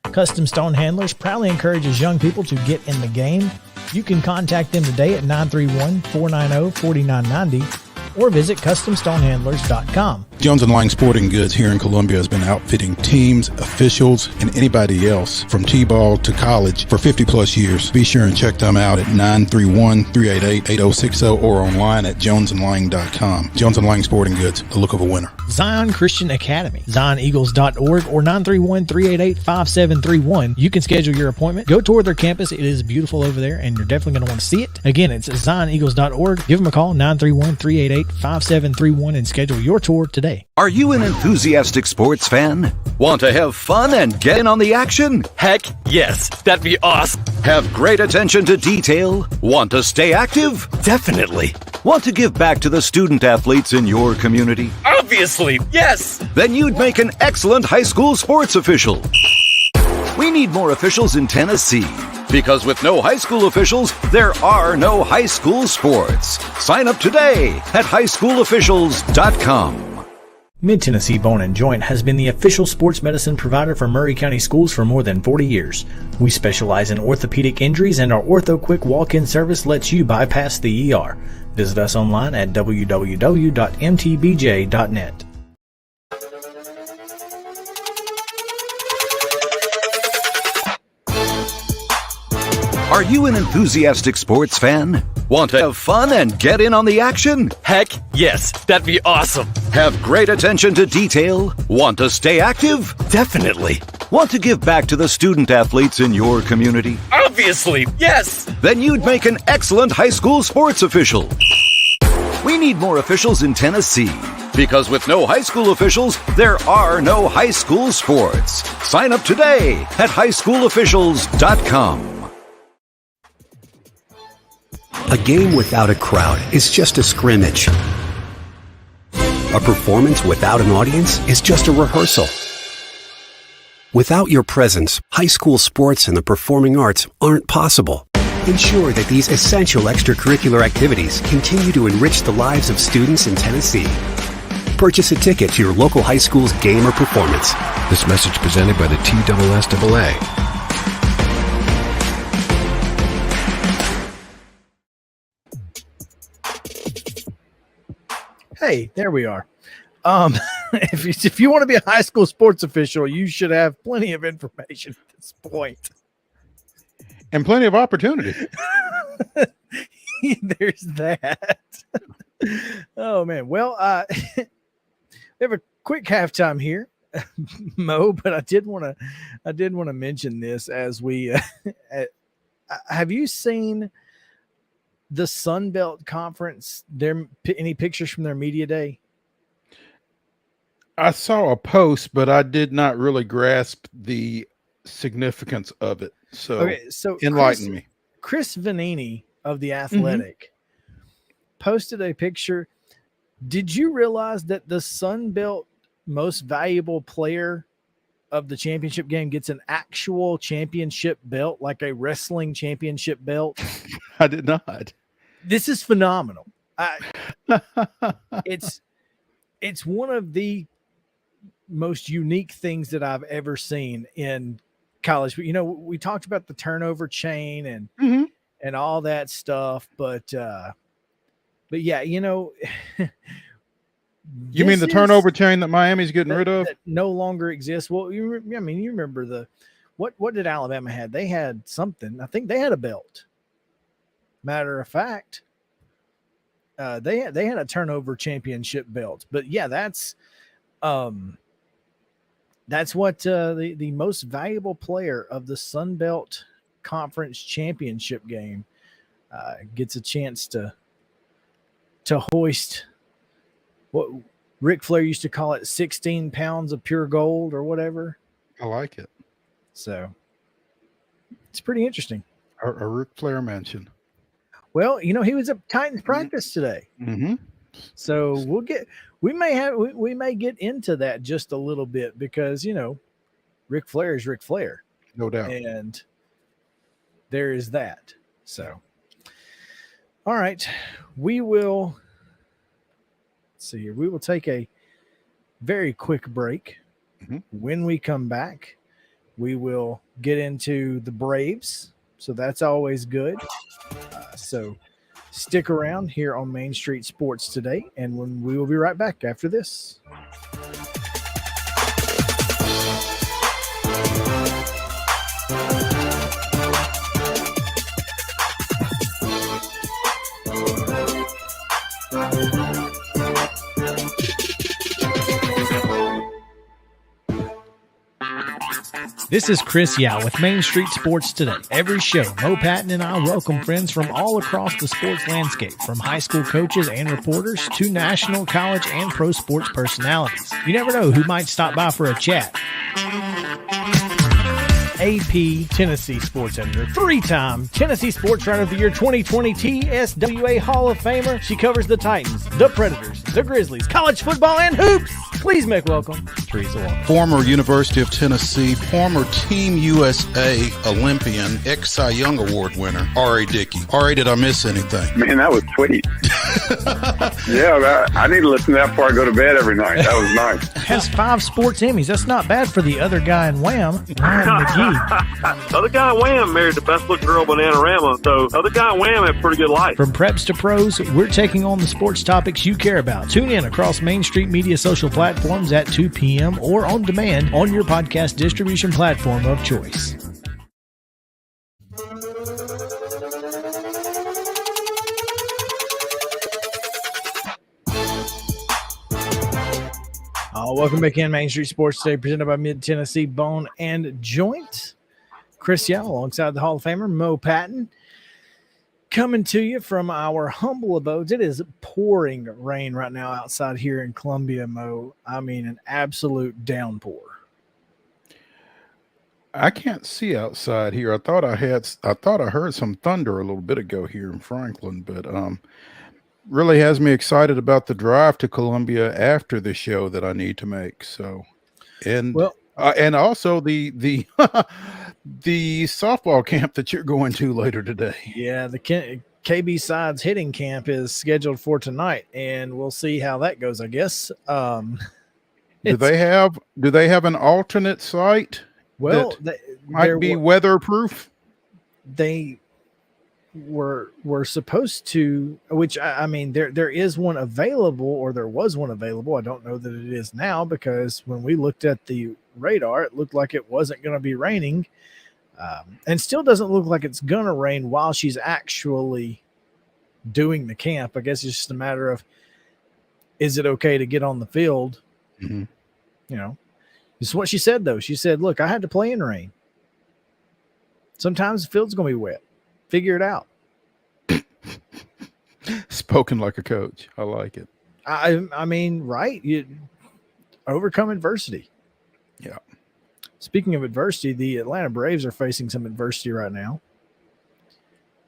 Custom Stone Handlers proudly encourages young people to get in the game. You can contact them today at 931-490-4990 or visit CustomStonehandlers.com. Jones & Lang Sporting Goods here in Columbia has been outfitting teams, officials, and anybody else from T-ball to college for 50-plus years. Be sure and check them out at 931-388-8060 or online at jonesandlang.com. Jones & Lang Sporting Goods, the look of a winner. Zion Christian Academy, zioneagles.org or 931-388-5731. You can schedule your appointment. Go tour their campus. It is beautiful over there, and you're definitely going to want to see it. Again, it's zioneagles.org. Give them a call, 931-388-5731, and schedule your tour today. Are you an enthusiastic sports fan? Want to have fun and get in on the action? Heck yes, that'd be awesome. Have great attention to detail? Want to stay active? Definitely. Want to give back to the student athletes in your community? Obviously, yes. Then you'd make an excellent high school sports official. We need more officials in Tennessee, because with no high school officials, there are no high school sports. Sign up today at highschoolofficials.com. Mid-Tennessee Bone & Joint has been the official sports medicine provider for Murray County Schools for more than 40 years. We specialize in orthopedic injuries, and our Ortho Quick walk-in service lets you bypass the ER. Visit us online at www.mtbj.net. Are you an enthusiastic sports fan? Want to have fun and get in on the action? Heck yes, that'd be awesome. Have great attention to detail? Want to stay active? Definitely. Want to give back to the student athletes in your community? Obviously, yes. Then you'd make an excellent high school sports official. We need more officials in Tennessee, because with no high school officials, there are no high school sports. Sign up today at highschoolofficials.com. A game without a crowd is just a scrimmage. A performance without an audience is just a rehearsal. Without your presence, high school sports and the performing arts aren't possible. Ensure that these essential extracurricular activities continue to enrich the lives of students in Tennessee. Purchase a ticket to your local high school's game or performance. This message presented by the TSSAA. Hey, there we are. If you want to be a high school sports official, you should have plenty of information at this point. And plenty of opportunity. There's that. Oh, man. Well, we have a quick halftime here, Mo, but I did want to mention this as we have you seen the Sun Belt Conference, any pictures from their media day? I saw a post, but I did not really grasp the significance of it. So enlighten me. Chris Vanini of The Athletic posted a picture. Did you realize that the Sun Belt most valuable player of the championship game gets an actual championship belt, like a wrestling championship belt? I did not. This is phenomenal. It's one of the most unique things that I've ever seen in college. You know, we talked about the turnover chain and all that stuff, but yeah, you know, you mean the turnover chain that Miami's getting rid of? That no longer exists. Well, you remember what did Alabama had? They had something. I think they had a belt. Matter of fact, they had a turnover championship belt. But yeah, that's what the most valuable player of the Sun Belt Conference championship game gets a chance to hoist what Ric Flair used to call it 16 pounds of pure gold or whatever. I like it. So it's pretty interesting. A Ric Flair mention. Well, you know, he was at Titans practice today. So we may get into that just a little bit because, you know, Ric Flair is Ric Flair. No doubt. And there is that. So, all right, we will see here. We will take a very quick break. When we come back, we will get into the Braves. So that's always good. So Stick around here on Main Street Sports Today, and we will be right back after this. This is Chris Yao with Main Street Sports Today. Every show, Mo Patton and I welcome friends from all across the sports landscape, from high school coaches and reporters to national, college, and pro sports personalities. You never know who might stop by for a chat. AP Tennessee sports editor, three-time Tennessee Sports Writer of the Year 2020 TSWA Hall of Famer. She covers the Titans, the Predators, the Grizzlies, college football, and hoops. Please make welcome Teresa Walker. Former University of Tennessee, former Team USA Olympian, ex-Cy Young Award winner, R.A. Dickey. R.A., did I miss anything? Man, that was sweet. Yeah, I need to listen to that before I go to bed every night. That was nice. Has 5 sports Emmys. That's not bad for the other guy in Wham, Ryan McGee. The other guy in Wham married the best looking girl, Bananarama, so the other guy in Wham had a pretty good life. From preps to pros, we're taking on the sports topics you care about. Tune in across Main Street Media social platforms at 2 p.m. or on demand on your podcast distribution platform of choice. Welcome back in Main Street Sports Today, presented by Mid-Tennessee Bone and Joint. Chris Yao alongside the Hall of Famer Mo Patton, coming to you from our humble abodes. It is pouring rain right now outside here in Columbia, Mo. I mean, an absolute downpour. I can't see outside here. I thought I heard some thunder a little bit ago here in Franklin, but really has me excited about the drive to Columbia after the show that I need to make. So, and also the the softball camp that you're going to later today. Yeah, the KB Sides hitting camp is scheduled for tonight, and we'll see how that goes, I guess. Do they have an alternate site? Well, might be weatherproof. They were supposed to, which I mean, there is one available, or there was one available. I don't know that it is now, because when we looked at the radar, it looked like it wasn't going to be raining, and still doesn't look like it's going to rain while she's actually doing the camp. I guess it's just a matter of, is it okay to get on the field? Mm-hmm. You know, this is what she said, though. She said, look, I had to play in rain. Sometimes the field's going to be wet. Figure it out. Spoken like a coach. I like it. I mean, right? You overcome adversity. Yeah. Speaking of adversity, the Atlanta Braves are facing some adversity right now,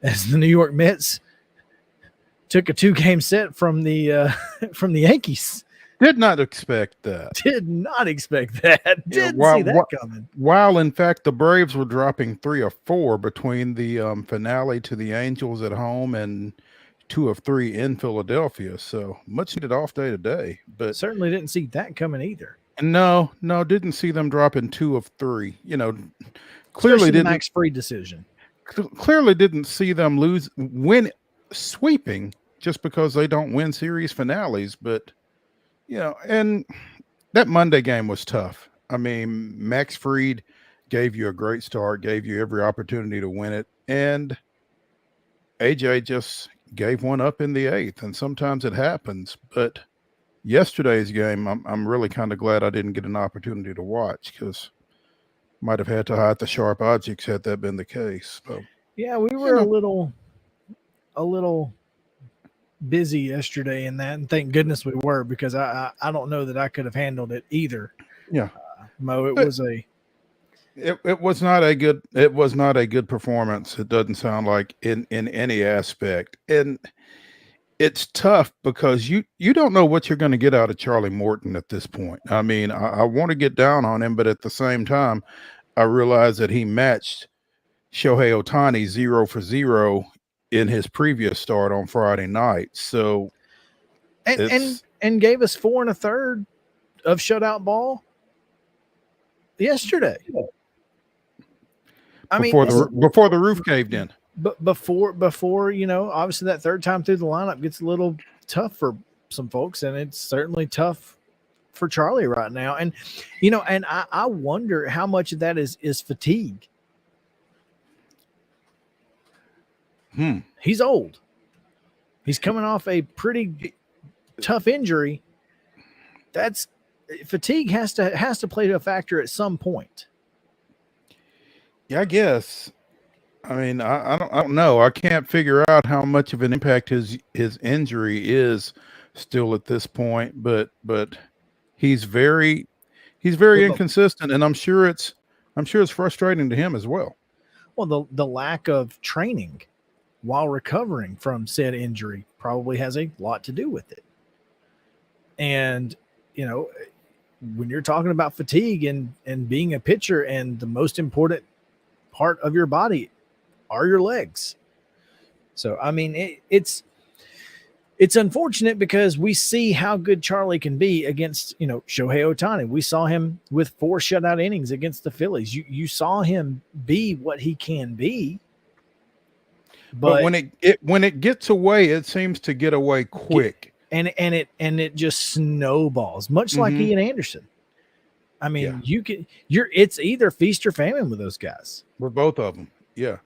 as the New York Mets took a 2-game set from the Yankees. Did not expect that. Didn't see that coming. While, in fact, the Braves were dropping 3 of 4 between the finale to the Angels at home and 2 of 3 in Philadelphia. So much needed off day today. But certainly didn't see that coming either. No, didn't see them dropping 2 of 3. You know, clearly didn't. Max Fried decision. Clearly didn't see them win sweeping just because they don't win series finales. But you know, and that Monday game was tough. I mean, Max Fried gave you a great start, gave you every opportunity to win it, and AJ just gave one up in the 8th, and sometimes it happens. But yesterday's game, I'm really kind of glad I didn't get an opportunity to watch, because might have had to hide the sharp objects had that been the case. So, yeah, we were a little busy yesterday in that, and thank goodness we were, because I don't know that I could have handled it either. Yeah, Mo, it was not a good performance. It doesn't sound like in any aspect, and it's tough because you don't know what you're going to get out of Charlie Morton at this point. I mean, I want to get down on him, but at the same time, I realize that he matched Shohei Ohtani 0 for 0 in his previous start on Friday night. So and gave us 4 1/3 of shutout ball yesterday. Before the roof caved in. But before obviously that third time through the lineup gets a little tough for some folks, and it's certainly tough for Charlie right now. And and I wonder how much of that is fatigue. He's old. He's coming off a pretty tough injury. That's fatigue has to play a factor at some point. Yeah, I guess. I mean, I don't know. I can't figure out how much of an impact his injury is still at this point, but he's very inconsistent, and I'm sure it's frustrating to him as well. Well, the lack of training while recovering from said injury probably has a lot to do with it. And when you're talking about fatigue and being a pitcher, and the most important part of your body are your legs. So, I mean, it's unfortunate because we see how good Charlie can be against, Shohei Ohtani. We saw him with 4 shutout innings against the Phillies. You saw him be what he can be. But when it gets away, it seems to get away quick. And it just snowballs, much like Ian Anderson. I mean, it's either feast or famine with those guys. With both of them. Yeah.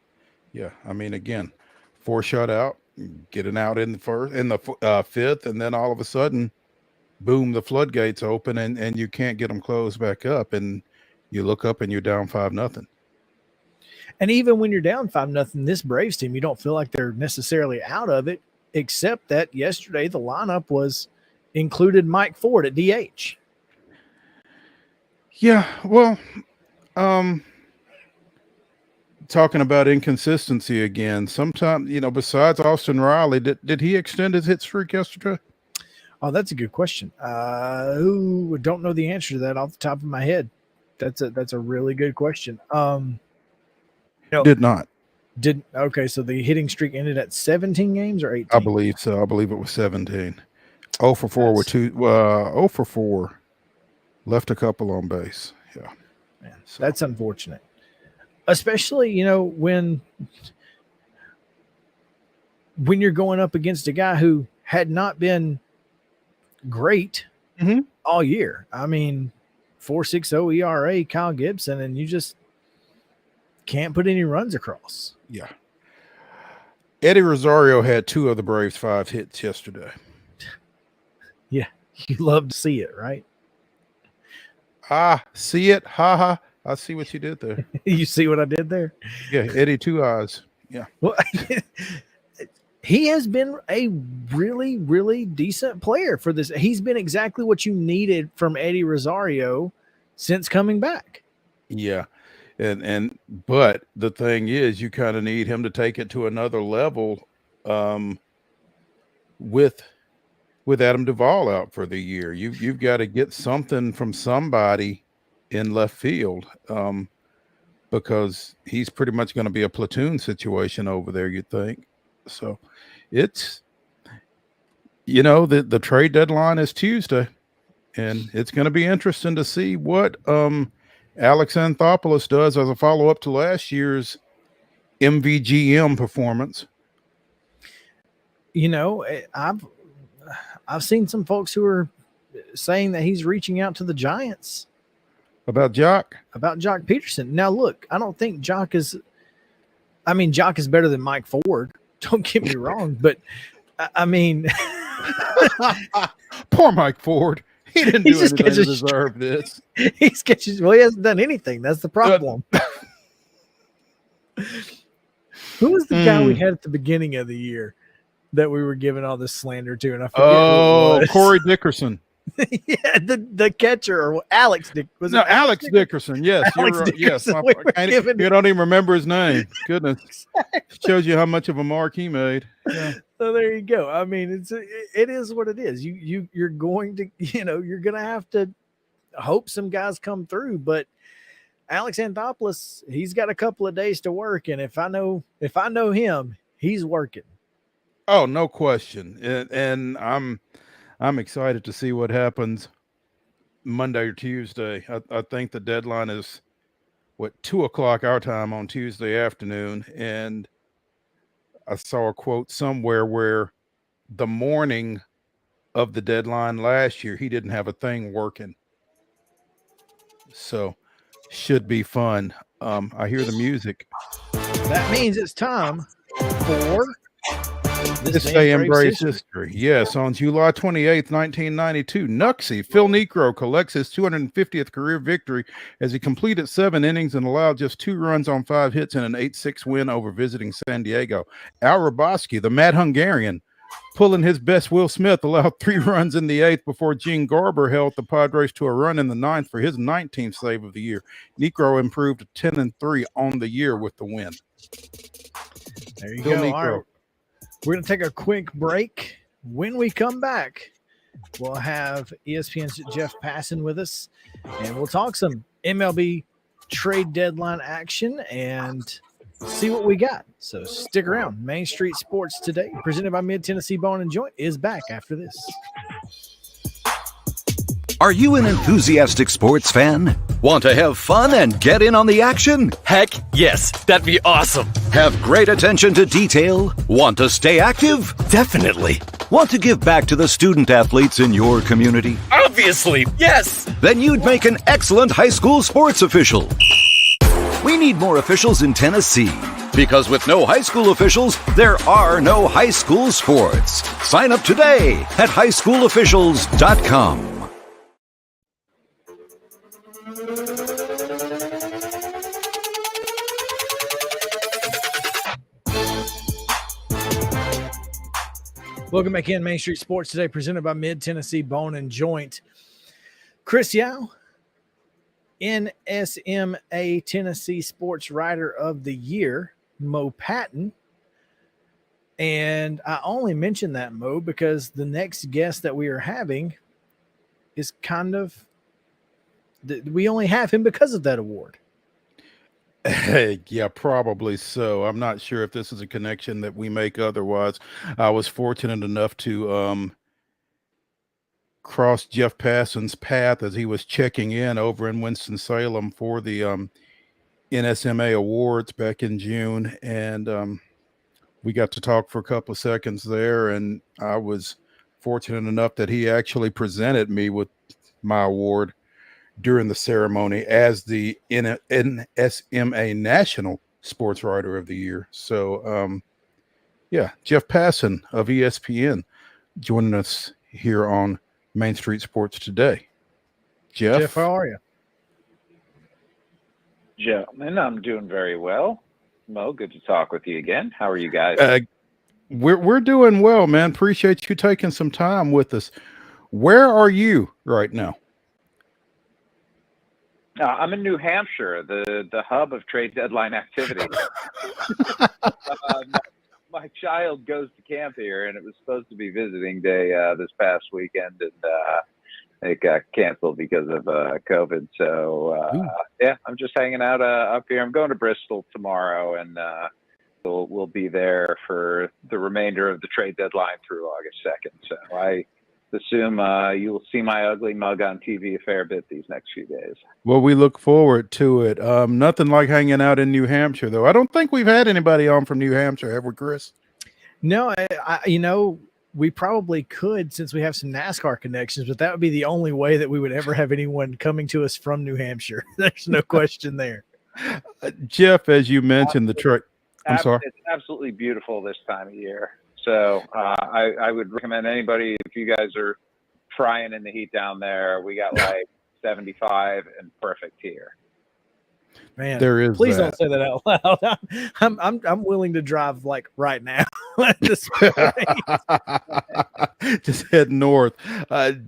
Yeah. I mean, again, 4 shutout, getting out in the fifth, and then all of a sudden, boom, the floodgates open, and you can't get them closed back up, and you look up and you're down 5-0. And even when you're down 5-0, this Braves team, you don't feel like they're necessarily out of it, except that yesterday the lineup included Mike Ford at DH. Yeah, well, talking about inconsistency again, sometimes, besides Austin Riley, did he extend his hit streak yesterday? Oh, that's a good question. Don't know the answer to that off the top of my head. That's a really good question. Did not. Okay, so the hitting streak ended at 17 games or 18? I believe so. I believe it was 17. 0 for 4 with 2. 0 for 4. Left a couple on base. Yeah. Man, so that's unfortunate. Especially, when you're going up against a guy who had not been great all year. I mean, 4.60 ERA, Kyle Gibson, and you just can't put any runs across. Yeah. Eddie Rosario had 2 of the Braves' 5 hits yesterday. Yeah, you love to see it, right? See it? Ha. I see what you did there. You see what I did there? Yeah, Eddie 2 eyes. Yeah. Well, he has been a really, really decent player for this. He's been exactly what you needed from Eddie Rosario since coming back. Yeah. But the thing is, you kind of need him to take it to another level with Adam Duvall out for the year. You've got to get something from somebody in left field because he's pretty much going to be a platoon situation over there, you think. So it's, the trade deadline is Tuesday, and it's going to be interesting to see what Alex Anthopoulos does as a follow-up to last year's MVGM performance. I've seen some folks who are saying that he's reaching out to the Giants. About Jock Peterson. Now, look, I don't think Jock is better than Mike Ford. Don't get me wrong, but I mean, poor Mike Ford. He didn't do anything to deserve this. He hasn't done anything. That's the problem. Who was the guy we had at the beginning of the year that we were giving all this slander to? And I forget who it was. Corey Dickerson. Yeah, the catcher, or Alex Dickerson. Yes, Alex Dickerson. Yes. You don't even remember his name. Goodness, exactly. Shows you how much of a mark he made. Yeah. So there you go. I mean, it is what it is. You're going to you're going to have to hope some guys come through, but Alex Anthopoulos, he's got a couple of days to work, and if I know him, he's working. Oh, no question, and I'm excited to see what happens Monday or Tuesday. I think the deadline is 2:00 our time on Tuesday afternoon, and I saw a quote somewhere where the morning of the deadline last year, he didn't have a thing working. So should be fun. I hear the music. That means it's time for This Day Embrace History. Yes, on July 28th, 1992, Nuxie Phil Necro collects his 250th career victory as he completed 7 innings and allowed just 2 runs on 5 hits in an 8-6 win over visiting San Diego. Al Raboski, the Mad Hungarian, pulling his best Will Smith, allowed 3 runs in the 8th before Gene Garber held the Padres to a run in the 9th for his 19th save of the year. Necro improved to 10-3 on the year with the win. There you Phil go. Necro. All right. We're going to take a quick break. When we come back, we'll have ESPN's Jeff PASSAN with us, and we'll talk some MLB trade deadline action and see what we got. So stick around. Main Street Sports Today, presented by Mid-Tennessee Bone and Joint, is back after this. Are you an enthusiastic sports fan? Want to have fun and get in on the action? Heck yes, that'd be awesome. Have great attention to detail? Want to stay active? Definitely. Want to give back to the student athletes in your community? Obviously, yes. Then you'd make an excellent high school sports official. We need more officials in Tennessee. Because with no high school officials, there are no high school sports. Sign up today at highschoolofficials.com. Welcome back in Main Street Sports Today, presented by Mid-Tennessee Bone and Joint. Chris Yao, NSMA Tennessee Sports Writer of the Year, Mo Patton. And I only mention that, Mo, because the next guest that we are having is kind of, we only have him because of that award. Yeah, probably so. I'm not sure if this is a connection that we make otherwise. I was fortunate enough to cross Jeff Passan's path as he was checking in over in Winston-Salem for the NSMA Awards back in June. And we got to talk for a couple of seconds there. And I was fortunate enough that he actually presented me with my award during the ceremony as the NSMA National Sports Writer of the Year. So, yeah, Jeff Passan of ESPN joining us here on Main Street Sports Today. Jeff, how are you? Gentlemen, I'm doing very well. Mo, good to talk with you again. How are you guys? We're doing well, man. Appreciate you taking some time with us. Where are you right now? I'm in New Hampshire, the hub of trade deadline activity. My child goes to camp here, and it was supposed to be visiting day this past weekend, and it got canceled because of COVID. So, yeah, I'm just hanging out up here. I'm going to Bristol tomorrow, and we'll be there for the remainder of the trade deadline through August 2nd. So I assume you will see my ugly mug on TV a fair bit these next few days. Well, we look forward to it. Nothing like hanging out in New Hampshire, though. I don't think we've had anybody on from New Hampshire, have we, Chris? No, we probably could since we have some NASCAR connections, but that would be the only way that we would ever have anyone coming to us from New Hampshire. There's no question there. Jeff, as you mentioned, the trade. I'm sorry. It's absolutely beautiful this time of year. So I would recommend anybody, if you guys are frying in the heat down there, we got like 75 and perfect here. Man, there is. Please don't say that out loud. I'm willing to drive like right now at this point. Just head north.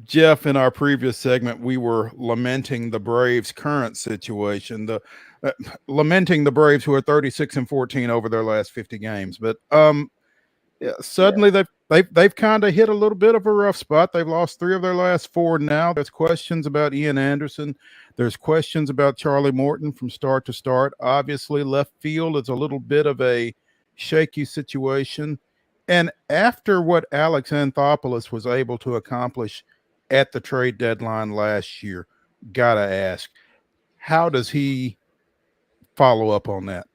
Jeff, in our previous segment, we were lamenting the Braves' current situation, lamenting the Braves who are 36-14 over their last 50 games. But yeah, suddenly they've kind of hit a little bit of a rough spot. They've lost 3 of their last 4 now. There's questions about Ian Anderson. There's questions about Charlie Morton from start to start. Obviously, left field is a little bit of a shaky situation. And after what Alex Anthopoulos was able to accomplish at the trade deadline last year, gotta ask, how does he follow up on that?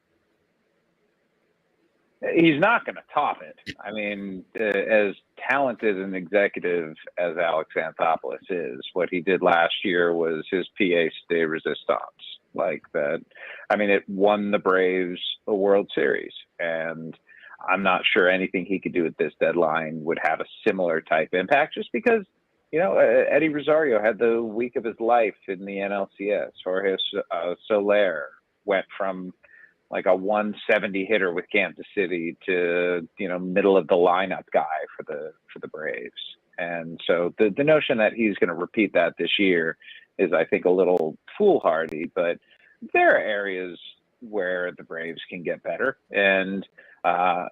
He's not going to top it. I mean, as talented an executive as Alex Anthopoulos is, what he did last year was his pièce de résistance. Like that. I mean, it won the Braves a World Series, and I'm not sure anything he could do at this deadline would have a similar type impact, just because, you know, Eddie Rosario had the week of his life in the NLCS. Jorge Soler went from like a 170 hitter with Kansas City to, you know, middle of the lineup guy for the Braves. And so the notion that he's going to repeat that this year is, I think, a little foolhardy, but there are areas where the Braves can get better. And,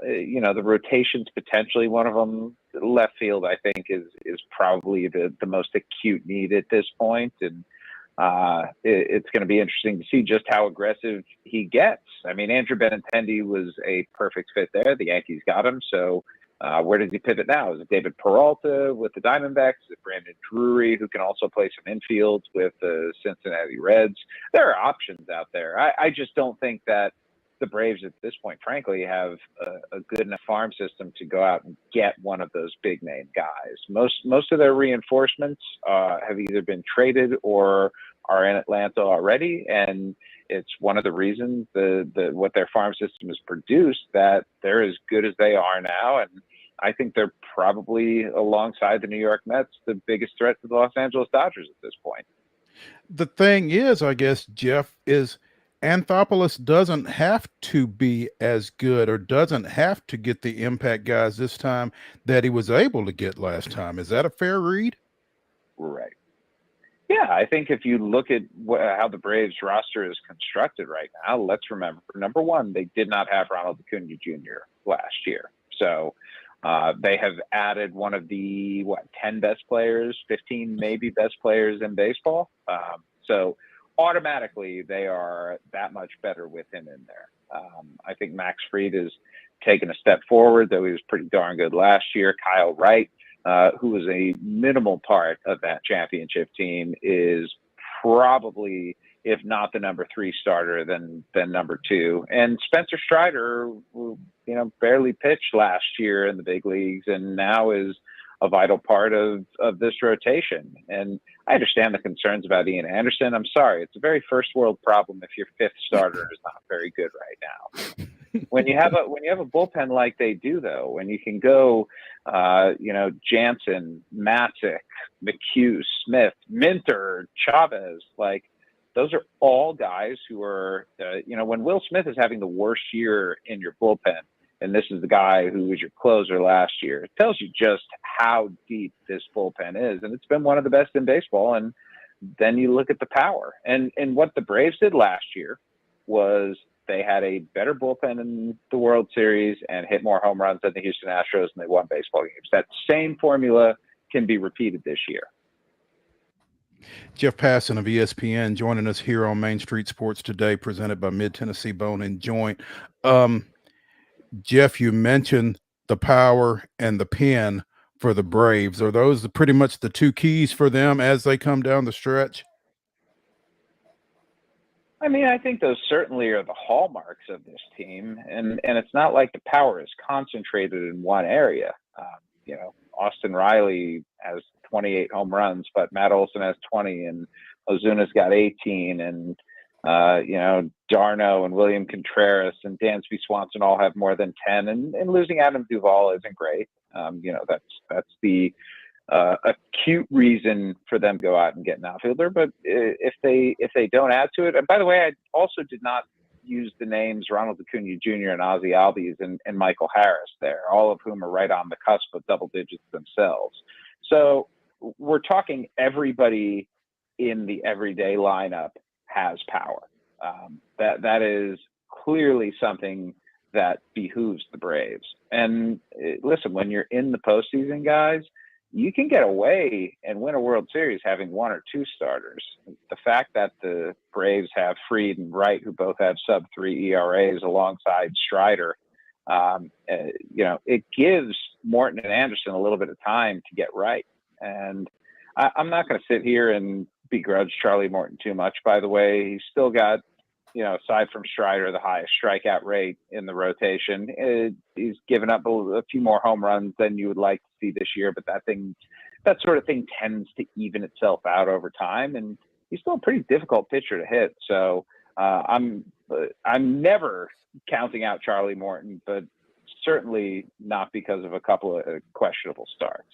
you know, the rotation's potentially one of them. Left field, I think, is probably the most acute need at this point. And it's going to be interesting to see just how aggressive he gets. I mean, Andrew Benintendi was a perfect fit there. The Yankees got him. So where does he pivot now? Is it David Peralta with the Diamondbacks? Is it Brandon Drury, who can also play some infield with the Cincinnati Reds? There are options out there. I just don't think that the Braves at this point, frankly, have a good enough farm system to go out and get one of those big name guys. Most of their reinforcements have either been traded or are in Atlanta already, and it's one of the reasons what their farm system has produced that they're as good as they are now. And I think they're probably, alongside the New York Mets, the biggest threat to the Los Angeles Dodgers at this point. The thing is, I guess, Jeff, is Anthopoulos doesn't have to be as good or doesn't have to get the impact guys this time that he was able to get last time. Is that a fair read? Right. Yeah, I think if you look at how the Braves roster is constructed right now, let's remember, number one, they did not have Ronald Acuna Jr. last year. So they have added one of the, 10 best players, 15 maybe best players in baseball. So automatically they are that much better with him in there. I think Max Fried has taken a step forward, though he was pretty darn good last year. Kyle Wright, who was a minimal part of that championship team, is probably, if not the number 3 starter, then number 2. And Spencer Strider, who, you know, barely pitched last year in the big leagues and now is a vital part of this rotation. And I understand the concerns about Ian Anderson. I'm sorry, it's a very first world problem if your 5th starter is not very good right now. When you have a bullpen like they do, though, when you can go, you know, Jansen, Matzik, McHugh, Smith, Minter, Chavez, like those are all guys who are, you know, when Will Smith is having the worst year in your bullpen, and this is the guy who was your closer last year, it tells you just how deep this bullpen is. And it's been one of the best in baseball. And then you look at the power. And what the Braves did last year was they had a better bullpen in the World Series and hit more home runs than the Houston Astros, and they won baseball games. That same formula can be repeated this year. Jeff Passan of ESPN joining us here on Main Street Sports Today, presented by Mid-Tennessee Bone and Joint. Jeff, you mentioned the power and the pen for the Braves. Are those pretty much the 2 keys for them as they come down the stretch? I mean, I think those certainly are the hallmarks of this team. And it's not like the power is concentrated in one area. You know, Austin Riley has 28 home runs, but Matt Olson has 20 and Ozuna's got 18, and you know, Darno and William Contreras and Dansby Swanson all have more than 10, and losing Adam Duvall isn't great. You know, that's the acute reason for them to go out and get an outfielder. But if they don't add to it, and by the way, I also did not use the names Ronald Acuna Jr. and Ozzie Albies and Michael Harris there, all of whom are right on the cusp of double digits themselves. So we're talking everybody in the everyday lineup has power. That is clearly something that behooves the Braves. And listen, when you're in the postseason, guys, you can get away and win a World Series having 1 or 2 starters. The fact that the Braves have Fried and Wright, who both have sub-3 ERAs alongside Strider, you know, it gives Morton and Anderson a little bit of time to get right. And I'm not going to sit here and begrudge Charlie Morton too much, by the way. He's still got aside from Strider, the highest strikeout rate in the rotation. He's given up a few more home runs than you would like to see this year, but that sort of thing tends to even itself out over time. And he's still a pretty difficult pitcher to hit. So I'm never counting out Charlie Morton, but certainly not because of a couple of questionable starts.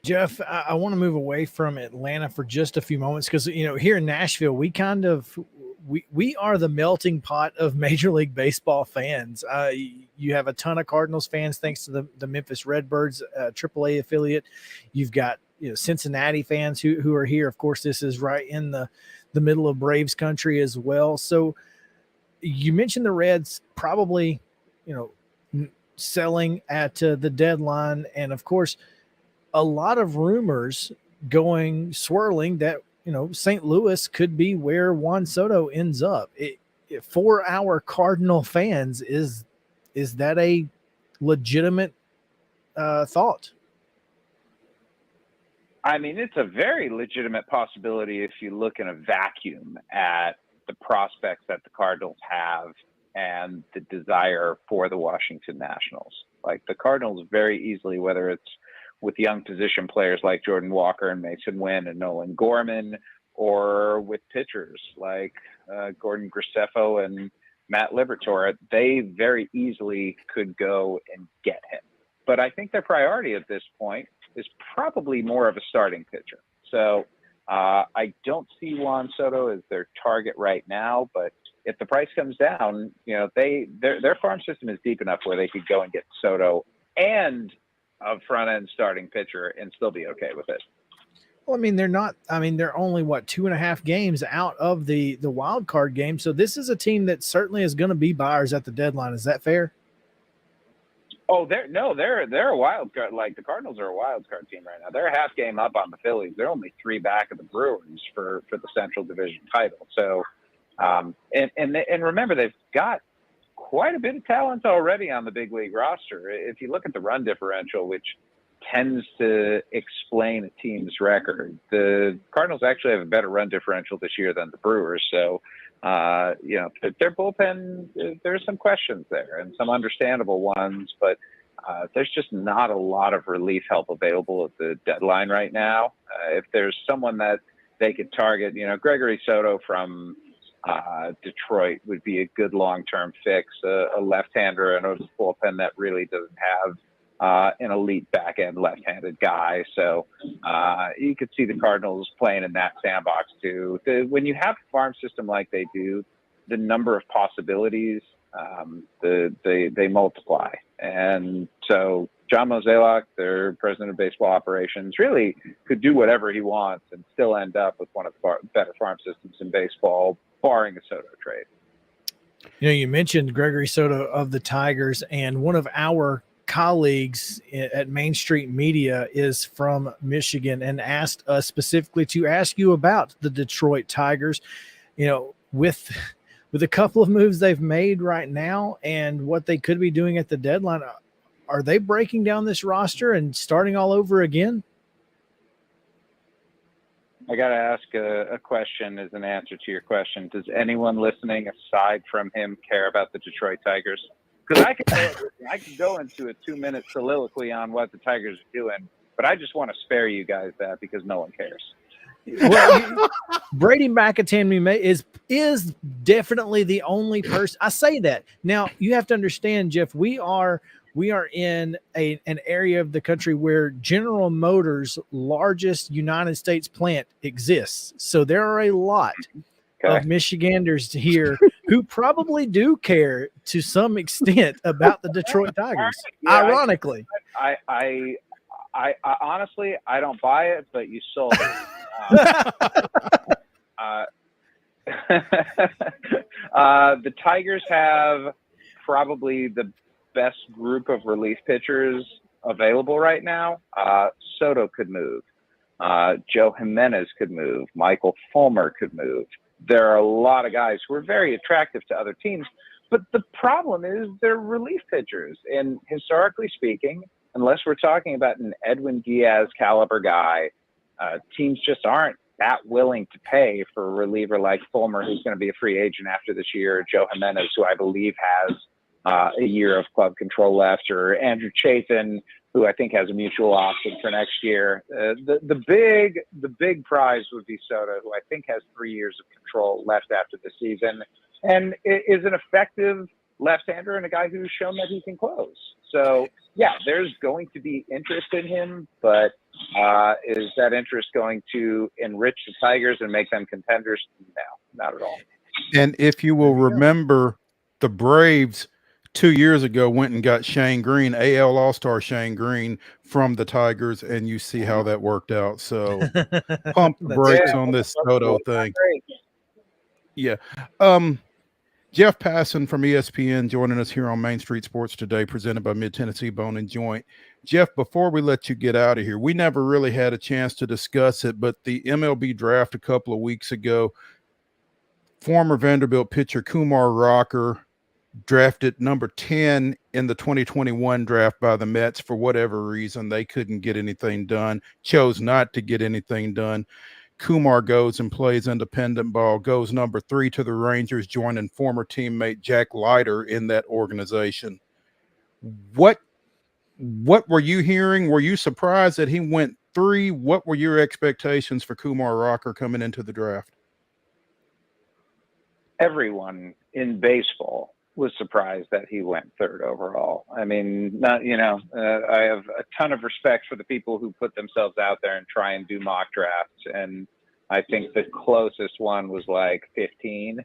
Jeff, I want to move away from Atlanta for just a few moments because, here in Nashville, we are the melting pot of Major League Baseball fans. You have a ton of Cardinals fans thanks to the Memphis Redbirds AAA affiliate. You've got Cincinnati fans who are here. Of course, this is right in the middle of Braves country as well. So you mentioned the Reds probably, selling at the deadline, and of course, a lot of rumors swirling that, St. Louis could be where Juan Soto ends up. For our Cardinal fans, is that a legitimate thought? I mean, it's a very legitimate possibility if you look in a vacuum at the prospects that the Cardinals have and the desire for the Washington Nationals. Like the Cardinals very easily, whether it's with young position players like Jordan Walker and Mason Wynn and Nolan Gorman, or with pitchers like Gordon Graceffo and Matt Liberatore, they very easily could go and get him. But I think their priority at this point is probably more of a starting pitcher. So I don't see Juan Soto as their target right now, but if the price comes down, their farm system is deep enough where they could go and get Soto and a front-end starting pitcher and still be okay with it. Well, they're only 2.5 games out of the wild card game. So this is a team that certainly is going to be buyers at the deadline. Is that fair? Oh, they're a wild card. Like the Cardinals are a wild card team right now. They're a half game up on the Phillies. They're only 3 back of the Brewers for the Central Division title. So, and remember, they've got quite a bit of talent already on the big league roster. If you look at the run differential, which tends to explain a team's record, the Cardinals actually have a better run differential this year than the Brewers. So, their bullpen, there's some questions there and some understandable ones, but there's just not a lot of relief help available at the deadline right now. If there's someone that they could target, Gregory Soto from Detroit would be a good long-term fix, a left-hander and a bullpen that really doesn't have an elite back-end left-handed guy. So you could see the Cardinals playing in that sandbox too. When you have a farm system like they do, the number of possibilities, they multiply. And so John Mozeliak, their president of baseball operations, really could do whatever he wants and still end up with one of the better farm systems in baseball, barring a Soto trade. You mentioned Gregory Soto of the Tigers, and one of our colleagues at Main Street Media is from Michigan and asked us specifically to ask you about the Detroit Tigers, with a couple of moves they've made right now and what they could be doing at the deadline. Are they breaking down this roster and starting all over again? I got to ask a question as an answer to your question. Does anyone listening aside from him care about the Detroit Tigers? Because I could go into a 2-minute soliloquy on what the Tigers are doing, but I just want to spare you guys that because no one cares. Well, Brady McAtamy is definitely the only person. I say that. Now, you have to understand, Jeff, we are in an area of the country where General Motors' largest United States plant exists. So there are a lot of Michiganders here who probably do care to some extent about the Detroit Tigers. Yeah, ironically, I honestly, I don't buy it, but you sold it. The Tigers have probably the best group of relief pitchers available right now. Soto could move. Joe Jimenez could move. Michael Fulmer could move. There are a lot of guys who are very attractive to other teams, but the problem is they're relief pitchers. And historically speaking, unless we're talking about an Edwin Diaz caliber guy, teams just aren't that willing to pay for a reliever like Fulmer, who's going to be a free agent after this year, Joe Jimenez, who I believe has a year of club control left, or Andrew Chafin, who I think has a mutual option for next year. The big prize would be Soto, who I think has 3 years of control left after the season, and is an effective left-hander and a guy who's shown that he can close. So yeah, there's going to be interest in him, but is that interest going to enrich the Tigers and make them contenders? No, not at all. And if you will remember, the Braves 2 years ago went and got Shane Green, AL All-Star Shane Green, from the Tigers, and you see how that worked out. So pump the brakes on this Soto thing. Yeah. Jeff Passan from ESPN joining us here on Main Street Sports today, presented by Mid-Tennessee Bone and Joint. Jeff, before we let you get out of here, we never really had a chance to discuss it, but the MLB draft a couple of weeks ago, former Vanderbilt pitcher Kumar Rocker drafted number 10 in the 2021 draft by the Mets. For whatever reason, they couldn't get anything done, chose not to get anything done. Kumar goes and plays independent ball, goes number 3 to the Rangers, joining former teammate Jack Leiter in that organization. What were you hearing? Were you surprised that he went 3? What were your expectations for Kumar Rocker coming into the draft? Everyone in baseball was surprised that he went 3rd overall. I mean, I have a ton of respect for the people who put themselves out there and try and do mock drafts. And I think the closest one was like 15.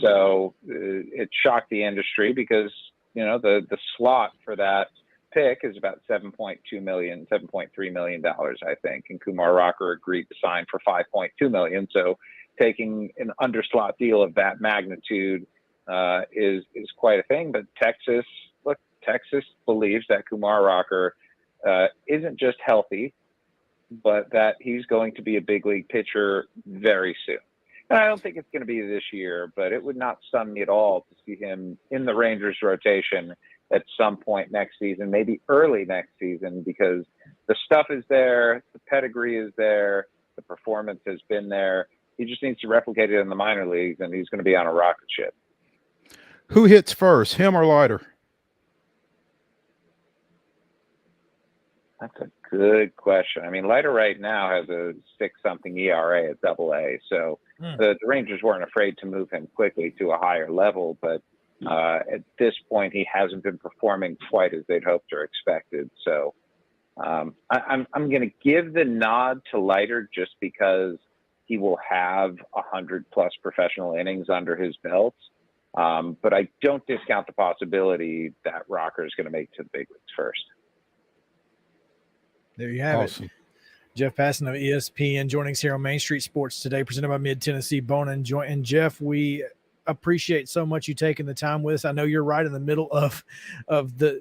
So it shocked the industry because, the slot for that pick is about $7.3 million, I think. And Kumar Rocker agreed to sign for $5.2 million. So taking an underslot deal of that magnitude is quite a thing. But Texas believes that Kumar Rocker isn't just healthy, but that he's going to be a big league pitcher very soon. And I don't think it's going to be this year, but it would not stun me at all to see him in the Rangers rotation at some point next season, maybe early next season, because the stuff is there, the pedigree is there, the performance has been there. He just needs to replicate it in the minor leagues, and he's going to be on a rocket ship. Who hits first, him or Leiter? That's a good question. I mean, Leiter right now has a 6-something ERA at AA, so the Rangers weren't afraid to move him quickly to a higher level, but at this point, he hasn't been performing quite as they'd hoped or expected. So I'm going to give the nod to Leiter just because he will have 100+ professional innings under his belt. But I don't discount the possibility that Rocker is going to make it to the big leagues first. There you have it. Jeff Passan of ESPN joining us here on Main Street Sports today, presented by Mid-Tennessee Bone and Joint. And Jeff, we appreciate so much you taking the time with us. I know you're right in the middle of the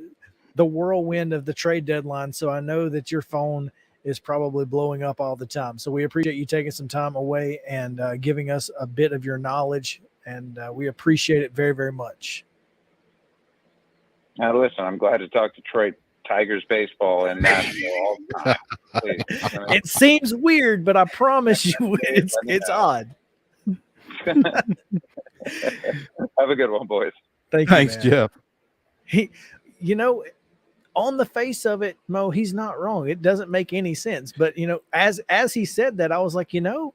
whirlwind of the trade deadline, so I know that your phone is probably blowing up all the time. So we appreciate you taking some time away and giving us a bit of your knowledge, and we appreciate it very, very much. Now, listen, I'm glad to talk Detroit Tigers baseball and national all the time. Please. It seems weird, but I promise you it's odd. Have a good one, boys. Thanks, Jeff. On the face of it, Mo, he's not wrong. It doesn't make any sense. But, as he said that, I was like, I didn't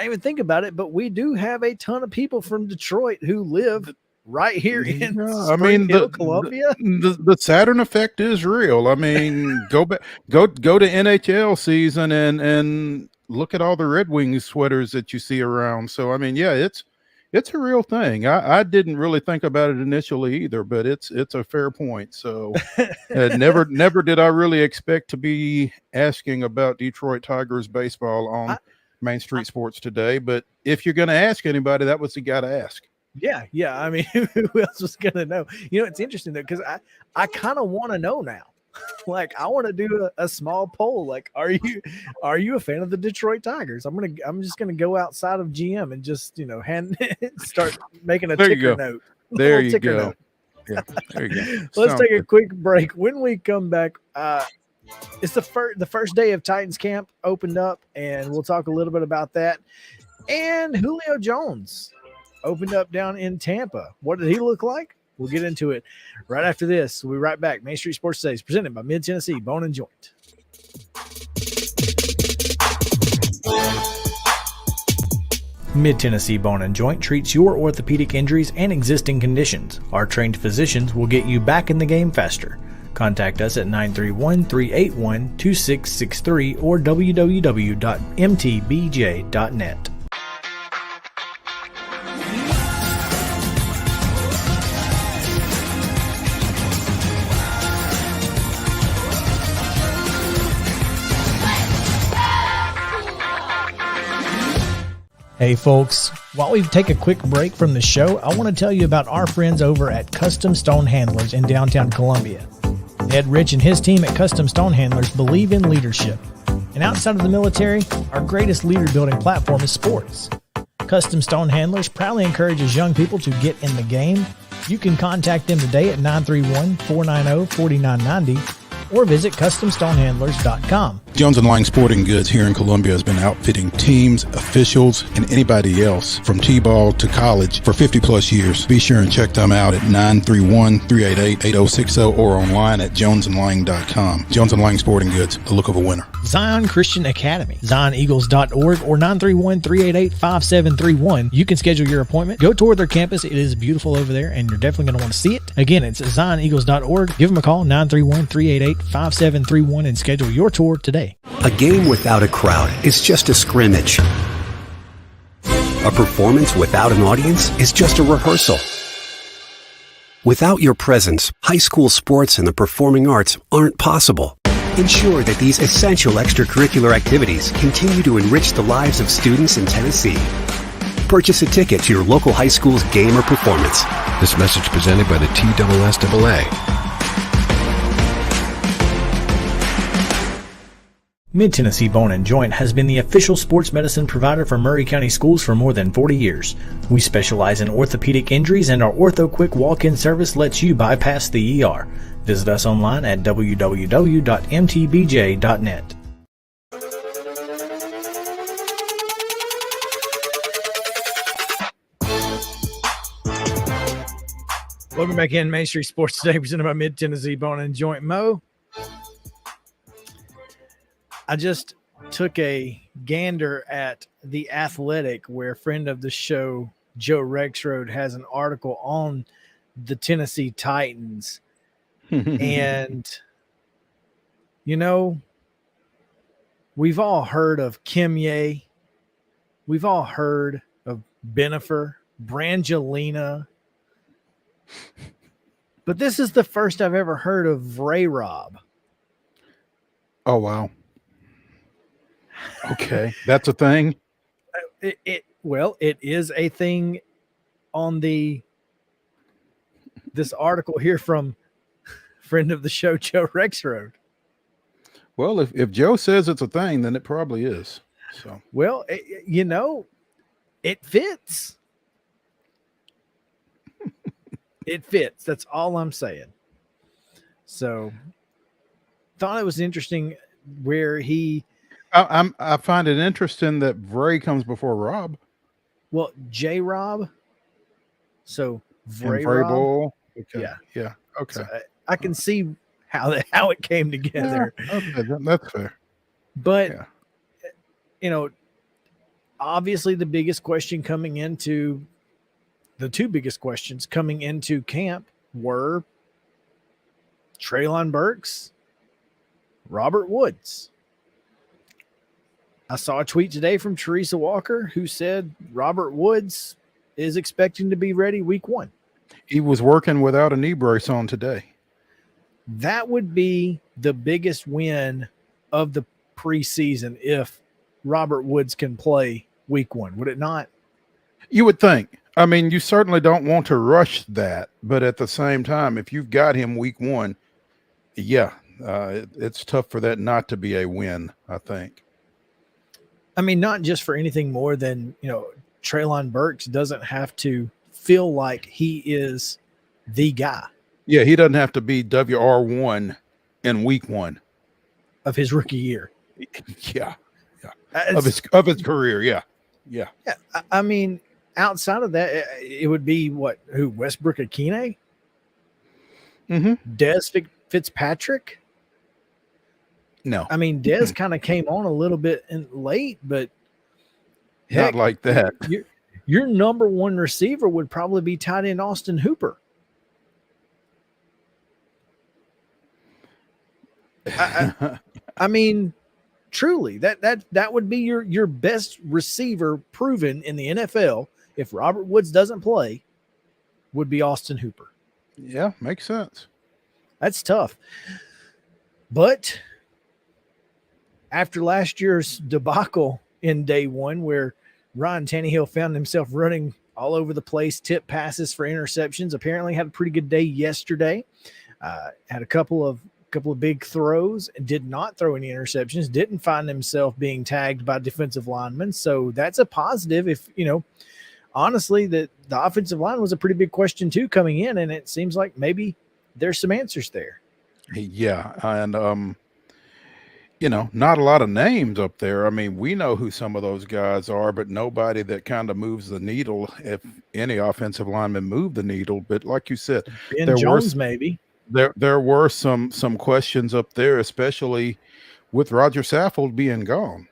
even think about it, but we do have a ton of people from Detroit who live right here in Columbia. The Saturn effect is real. I mean, go to NHL season and look at all the Red Wings sweaters that you see around. So, I mean, yeah, it's a real thing. I didn't really think about it initially either, but it's a fair point. So never did I really expect to be asking about Detroit Tigers baseball on Main Street Sports today. But if you're going to ask anybody, that was the guy to ask. Yeah. I mean, who else was going to know? It's interesting though, because I kind of want to know now. Like, I want to do a small poll. Like, are you a fan of the Detroit Tigers? I'm just gonna go outside of GM and just start making a ticker note. There you go. Yeah, there you go. Let's take a quick break. When we come back, it's the first day of Titans camp opened up, and we'll talk a little bit about that. And Julio Jones opened up down in Tampa. What did he look like? We'll get into it right after this. We'll be right back. Main Street Sports Today is presented by Mid Tennessee Bone and Joint. Mid Tennessee Bone and Joint treats your orthopedic injuries and existing conditions. Our trained physicians will get you back in the game faster. Contact us at 931-381-2663 or www.mtbj.net. Hey folks, while we take a quick break from the show, I want to tell you about our friends over at Custom Stone Handlers in downtown Columbia. Ed Rich and his team at Custom Stone Handlers believe in leadership. And outside of the military, our greatest leader building platform is sports. Custom Stone Handlers proudly encourages young people to get in the game. You can contact them today at 931-490-4990 or visit CustomStonehandlers.com. Jones & Lang Sporting Goods here in Columbia has been outfitting teams, officials, and anybody else from T-ball to college for 50-plus years. Be sure and check them out at 931-388-8060 or online at jonesandlang.com. Jones & Lang Sporting Goods, the look of a winner. Zion Christian Academy, ZionEagles.org or 931-388-5731. You can schedule your appointment. Go tour their campus. It is beautiful over there, and you're definitely going to want to see it. Again, it's ZionEagles.org. Give them a call, 931-388-5731, and schedule your tour today. A game without a crowd is just a scrimmage. A performance without an audience is just a rehearsal. Without your presence, high school sports and the performing arts aren't possible. Ensure that these essential extracurricular activities continue to enrich the lives of students in Tennessee. Purchase a ticket to your local high school's game or performance. This message presented by the TSSAA. Mid Tennessee Bone and Joint has been the official sports medicine provider for Maury County schools for more than 40 years. We specialize in orthopedic injuries, and our Ortho Quick walk-in service lets you bypass the ER. Visit us online at www.mtbj.net. Welcome back in Main Street Sports Today, presented by Mid Tennessee Bone and Joint. Mo, I just took a gander at The Athletic, where friend of the show, Joe Rexroad, has an article on the Tennessee Titans. And, you know, we've all heard of Kimye. We've all heard of Benifer, Brangelina. But this is the first I've ever heard of Ray Rob. Oh, wow. Okay, that's a thing. It is a thing on this article here from friend of the show, Joe Rexroad. Well, if Joe says it's a thing, then it probably is. So, well, it fits. It fits. That's all I'm saying. So, thought it was interesting where he. I find it interesting that Vray comes before Rob. Well, J Rob. So Vray Rob. Okay. Yeah. Okay. So I can see how it came together. Yeah, okay, that's fair. But obviously the two biggest questions coming into camp were Treylon Burks, Robert Woods. I saw a tweet today from Teresa Walker who said Robert Woods is expecting to be ready week 1. He was working without a knee brace on today. That would be the biggest win of the preseason if Robert Woods can play week 1, would it not? You would think. I mean, you certainly don't want to rush that, but at the same time, if you've got him week 1, it's tough for that not to be a win, I think. I mean, not just for anything more than, Treylon Burks doesn't have to feel like he is the guy. Yeah, he doesn't have to be WR1 in week 1. of his rookie year. Yeah. Of his career. Yeah. Yeah. I mean, outside of that, it would be Westbrook Akine? Mm-hmm. Des Fitzpatrick? No. I mean, Des kind of came on a little bit late, but not like that. Your number one receiver would probably be tight end Austin Hooper. I mean, truly, that would be your best receiver proven in the NFL if Robert Woods doesn't play, would be Austin Hooper. Yeah, makes sense. That's tough. But after last year's debacle in day one, where Ryan Tannehill found himself running all over the place, tip passes for interceptions, apparently had a pretty good day yesterday. Had a couple of big throws, did not throw any interceptions, didn't find himself being tagged by defensive linemen. So that's a positive. If, honestly, the offensive line was a pretty big question too coming in, and it seems like maybe there's some answers there. Yeah. And, not a lot of names up there. I mean, we know who some of those guys are, but nobody that kind of moves the needle. If any offensive lineman moved the needle, but like you said, Ben Jones, maybe. There were some questions up there, especially with Roger Saffold being gone.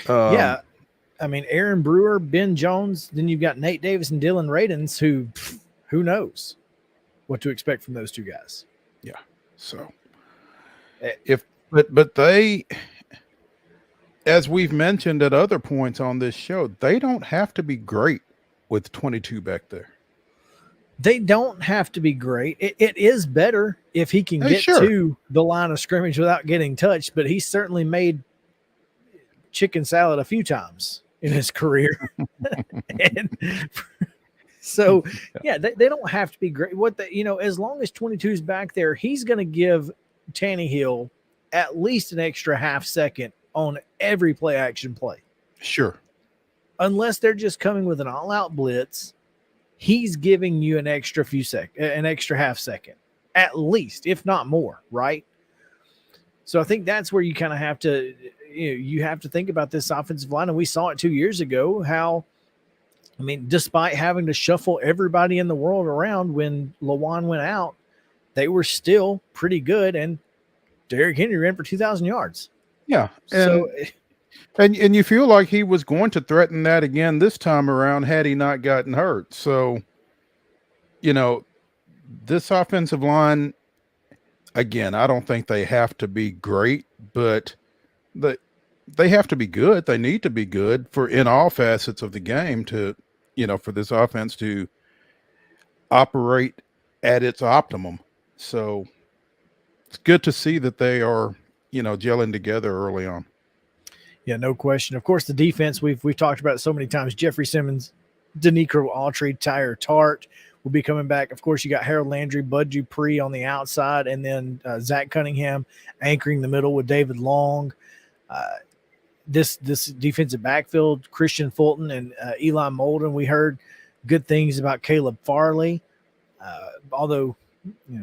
Yeah. I mean, Aaron Brewer, Ben Jones, then you've got Nate Davis and Dylan Radins, who knows what to expect from those two guys. Yeah. So but they, as we've mentioned at other points on this show, they don't have to be great with 22 back there. They don't have to be great. It is better if he can get to the line of scrimmage without getting touched, but he's certainly made chicken salad a few times in his career. And so, yeah, they don't have to be great. As long as 22 is back there, he's going to give Tannehill at least an extra half second on every play action play. Sure. Unless they're just coming with an all-out blitz, he's giving you an extra half second, at least, if not more, right? So I think that's where you kind of have to, you have to think about this offensive line. And we saw it 2 years ago, how, I mean, despite having to shuffle everybody in the world around when Lawan went out, they were still pretty good. And Derrick Henry ran for 2,000 yards. Yeah. And you feel like he was going to threaten that again this time around had he not gotten hurt. So, this offensive line, again, I don't think they have to be great, but they have to be good. They need to be good in all facets of the game to, for this offense to operate at its optimum. So it's good to see that they are, gelling together early on. Yeah, no question. Of course, the defense, we've talked about it so many times. Jeffrey Simmons, Denico Autry, Tyler Tart will be coming back. Of course, you got Harold Landry, Bud Dupree on the outside, and then Zach Cunningham anchoring the middle with David Long. This defensive backfield, Christian Fulton and Eli Molden. We heard good things about Caleb Farley, although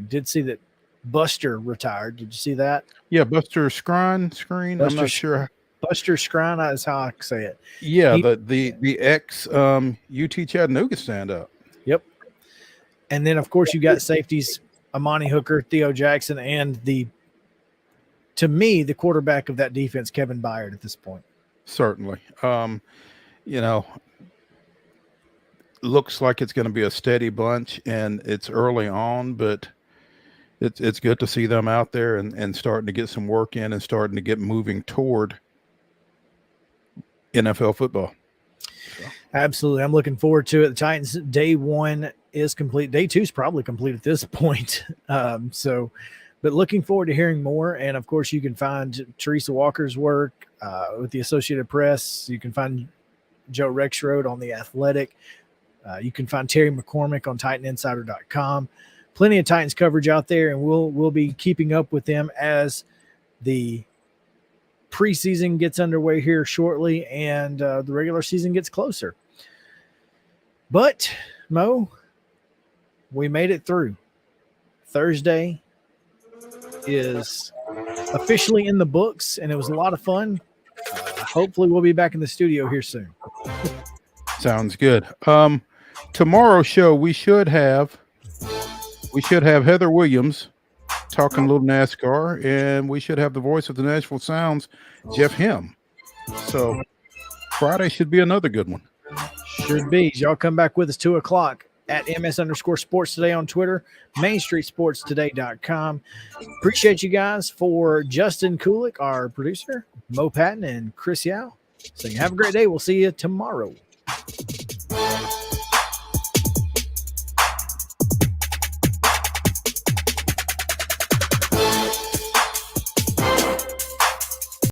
did see that Buster retired. Did you see that? Yeah, Buster Screen. I'm not sure. Buster Skrine is how I say it. Yeah, the ex UT Chattanooga stand-up. Yep. And then, of course, you got safeties, Amani Hooker, Theo Jackson, and to me, the quarterback of that defense, Kevin Byard at this point. Certainly. Looks like it's going to be a steady bunch, and it's early on, but it's good to see them out there and starting to get some work in and starting to get moving toward NFL football. So. Absolutely. I'm looking forward to it. The Titans day one is complete. Day two is probably complete at this point. But looking forward to hearing more. And of course you can find Teresa Walker's work with the Associated Press. You can find Joe Rexroad on The Athletic. You can find Terry McCormick on TitanInsider.com. Plenty of Titans coverage out there, and we'll be keeping up with them as the preseason gets underway here shortly, and the regular season gets closer. But, Mo, we made it through. Thursday is officially in the books, and it was a lot of fun. Hopefully we'll be back in the studio here soon. Sounds good. Tomorrow's show we should have Heather Williams talking a little NASCAR, and we should have the voice of the Nashville Sounds, Jeff Him. So Friday should be another good one. Should be. Y'all come back with us 2:00 at ms_sports today on Twitter, mainstreetsportstoday.com. Appreciate you guys. For Justin Kulik, our producer, Mo Patton, and Chris Yao. So you have a great day. We'll see you tomorrow.